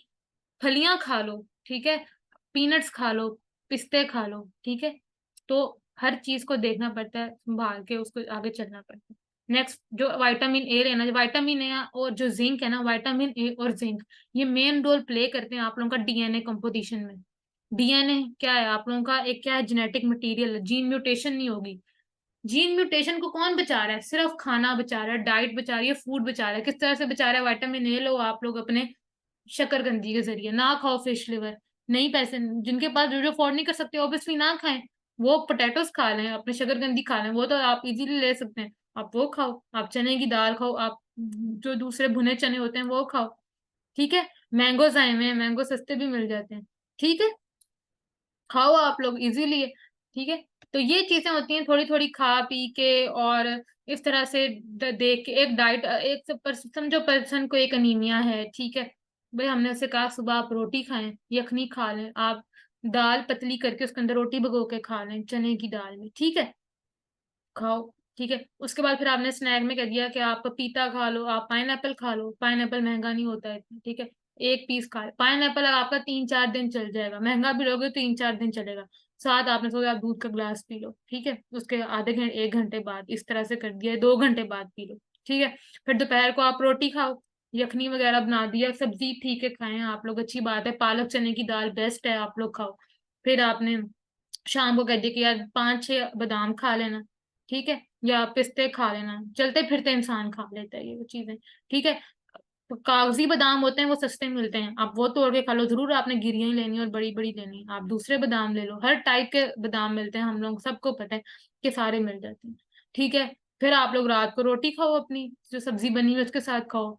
फलियां खा लो। ठीक है, पीनट्स खा लो, पिस्ते खा लो। ठीक है, तो हर चीज को देखना पड़ता है, संभाल के उसको आगे चलना पड़ता है। नेक्स्ट, जो विटामिन ए लेना, जो विटामिन ए और जो जिंक है ना, विटामिन ए और जिंक, ये मेन रोल प्ले करते हैं आप लोगों का डीएनए कंपोजिशन में। डीएनए क्या है आप लोगों का, एक क्या है, जेनेटिक मटेरियल, जीन म्यूटेशन नहीं होगी। जीन म्यूटेशन को कौन बचा रहा है, सिर्फ खाना बचा रहा है, डाइट बचा रही है, फूड बचा रहा है। किस तरह से बचा रहा है, विटामिन ए लो आप लोग अपने शकरकंदी के जरिए, ना खाओ फिश लिवर। नहीं, पैसे जिनके पास, जो अफोर्ड नहीं कर सकते, ऑब्वियसली ना खाएं। वो पोटैटोस खा लें, अपने शकरकंदी खा लें, वो तो आप इजीली ले सकते हैं। आप वो खाओ, आप चने की दाल खाओ, आप जो दूसरे भुने चने होते हैं वो खाओ। ठीक है, मैंगोज आए हुए हैं, मैंगो सस्ते भी मिल जाते हैं। ठीक है, खाओ आप लोग, इजीली है। ठीक है, तो ये चीजें होती हैं, थोड़ी थोड़ी खा पी के, और इस तरह से देख के एक डाइट, समझो पर्सन को एक अनीमिया है, ठीक है, भाई हमने उसे कहा सुबह आप रोटी खाएं, यखनी खा लें आप, दाल पतली करके उसके अंदर रोटी भिगो के खा लें चने की दाल में। ठीक है, खाओ। ठीक है, उसके बाद फिर आपने स्नैक में कह दिया कि आप पपीता खा लो, आप पाइन खा लो, पाइन महंगा नहीं होता है इतना। ठीक है, एक पीस खा, पाइन आपका 3-4 दिन चल जाएगा, महंगा भी लोगे तो 3-4 दिन चलेगा। साथ आपने सोचा आप दूध का ग्लास पी लो। ठीक है, उसके आधे घंटे 1 घंटे बाद इस तरह से कर दिया, 2 घंटे बाद पी लो। ठीक है, फिर दोपहर को आप रोटी खाओ, यखनी वगैरह बना दिया, सब्जी ठीक है खाएं आप लोग, अच्छी बात है, पालक चने की दाल बेस्ट है, आप लोग खाओ। फिर आपने शाम को कह दिया कि यार 5-6 बादाम खा लेना। ठीक है, या पिस्ते खा लेना, चलते फिरते इंसान खा लेता है ये वो चीजें। ठीक है, तो कागजी बादाम होते हैं, वो सस्ते मिलते हैं, आप वो तोड़ के खा लो, जरूर आपने गिरियां ही लेनी और बड़ी बड़ी लेनी, आप दूसरे बादाम ले लो, हर टाइप के बादाम मिलते हैं, हम लोग सबको पता है कि सारे मिल जाते हैं। ठीक है, फिर आप लोग रात को रोटी खाओ, अपनी जो सब्जी बनी है उसके साथ खाओ।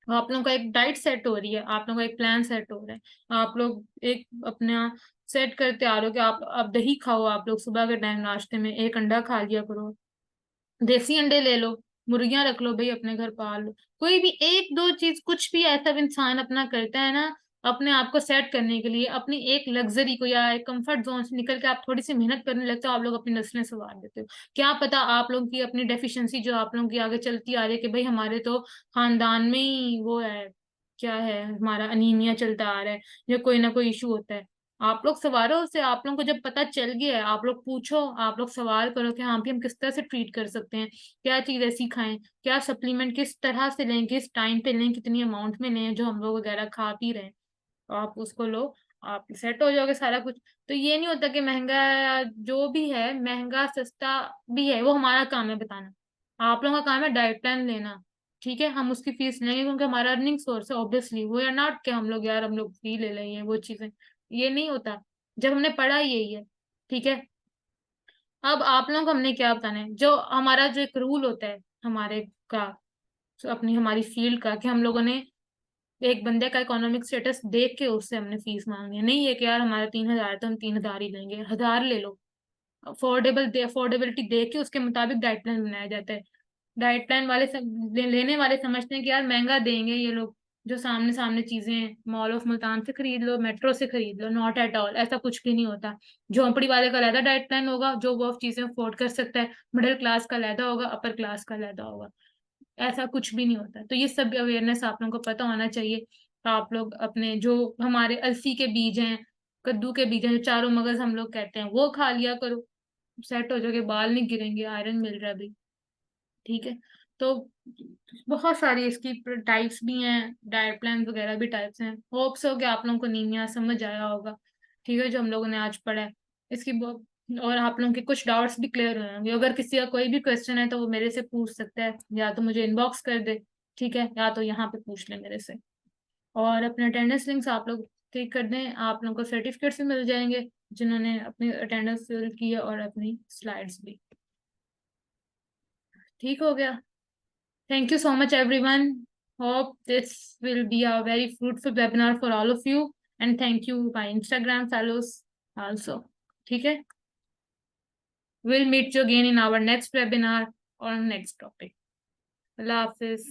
आप लोगों का एक डाइट सेट हो रही है, आप लोगों का एक प्लान सेट हो रहा है, आप लोग एक अपना सेट करते आ रहे हो कि आप दही खाओ, आप लोग सुबह के टाइम नाश्ते में एक अंडा खा लिया करो, देसी अंडे ले लो, मुर्गियां रख लो भाई अपने घर पाल लो। कोई भी एक दो चीज, कुछ भी ऐसा भी इंसान अपना करता है ना, अपने आप को सेट करने के लिए, अपनी एक लग्जरी को या एक कंफर्ट जोन से निकल के आप थोड़ी सी मेहनत करने लगते हो, आप लोग अपनी नस्लें संवार देते हो। क्या पता आप लोगों की अपनी डेफिशिएंसी जो आप लोगों की आगे चलती आ रही है कि भाई हमारे तो खानदान में ही वो है, क्या है, हमारा अनीमिया चलता आ रहा है, या कोई ना कोई इशू होता है। आप लोग सवारो उसे, आप लोगों को जब पता चल गया है, आप लोग पूछो, आप लोग सवाल करो कि हाँ भी हम किस तरह से ट्रीट कर सकते हैं, क्या चीज ऐसी खाएं, क्या सप्लीमेंट किस तरह से लें, किस टाइम पे लें, कितनी अमाउंट में लें, जो हम लोग वगैरह खा पी रहे हैं, तो आप उसको लो, आप सेट हो जाओगे सारा कुछ। तो ये नहीं होता कि महंगा या जो भी है, महंगा सस्ता भी है, वो हमारा काम है बताना। आप लोगों का काम है डाइट प्लान लेना। ठीक है, हम उसकी फीस लेंगे क्योंकि हमारा अर्निंग सोर्स है, ऑब्वियसली वो या नॉट कि हम लोग यार हम लोग फी ले लेंगे वो चीजें, ये नहीं होता। जब हमने पढ़ा यही है। ठीक है, अब आप लोगों को हमने क्या बताना है, जो हमारा जो एक रूल होता है हमारे का, अपनी हमारी फील्ड का, कि हम लोगों ने एक बंदे का इकोनॉमिक स्टेटस देख के उससे हमने फीस मांगनी है, नहीं है कि यार हमारा 3,000 है तो हम 3,000 ही लेंगे, 1,000 ले लो। अफोर्डेबिलिटी देख के उसके मुताबिक डाइट प्लान बनाया जाता है। डाइट प्लान वाले लेने वाले समझते हैं कि यार महंगा देंगे ये लोग, जो सामने सामने चीजें हैं, मॉल ऑफ मुल्तान से खरीद लो, मेट्रो से खरीद लो, नॉट एट ऑल, ऐसा कुछ भी नहीं होता। झोंपड़ी वाले का अलहदा डाइट प्लान होगा, जो वो चीजें अफोर्ड कर सकता है, मिडिल क्लास का अलहदा होगा, अपर क्लास का अलहदा होगा, ऐसा कुछ भी नहीं होता। तो ये सब अवेयरनेस आप लोगों को पता होना चाहिए। आप लोग अपने जो हमारे अलसी के बीज हैं, कद्दू के बीज हैं, जो चारों मगज हम लोग कहते हैं, वो खा लिया करो। सेट हो जाओगे, बाल नहीं गिरेंगे, आयरन मिल रहा है अभी। ठीक है। तो बहुत सारी इसकी टाइप्स भी हैं, डाइट प्लान वगैरह भी टाइप्स हैं। होप्स हो कि आप लोगों को नीमिया समझ आया होगा। ठीक है, जो हम लोगों ने आज पढ़ा है इसकी और आप लोगों के कुछ डाउट्स भी क्लियर हुए होंगे। अगर किसी का कोई भी क्वेश्चन है तो वो मेरे से पूछ सकता है, या तो मुझे इनबॉक्स कर दे, ठीक है, या तो यहाँ पे पूछ ले मेरे से। और अपने अटेंडेंस लिंक्स आप लोग क्लिक कर दें, आप लोगों को सर्टिफिकेट्स भी मिल जाएंगे जिन्होंने अपनी अटेंडेंस फिल की है, और अपनी स्लाइड्स भी। ठीक हो गया। Thank you so much, everyone. Hope this will be a very fruitful webinar for all of you. And thank you, my Instagram fellows also. ठीक है? We'll meet you again in our next webinar on next topic. Allah Hafiz.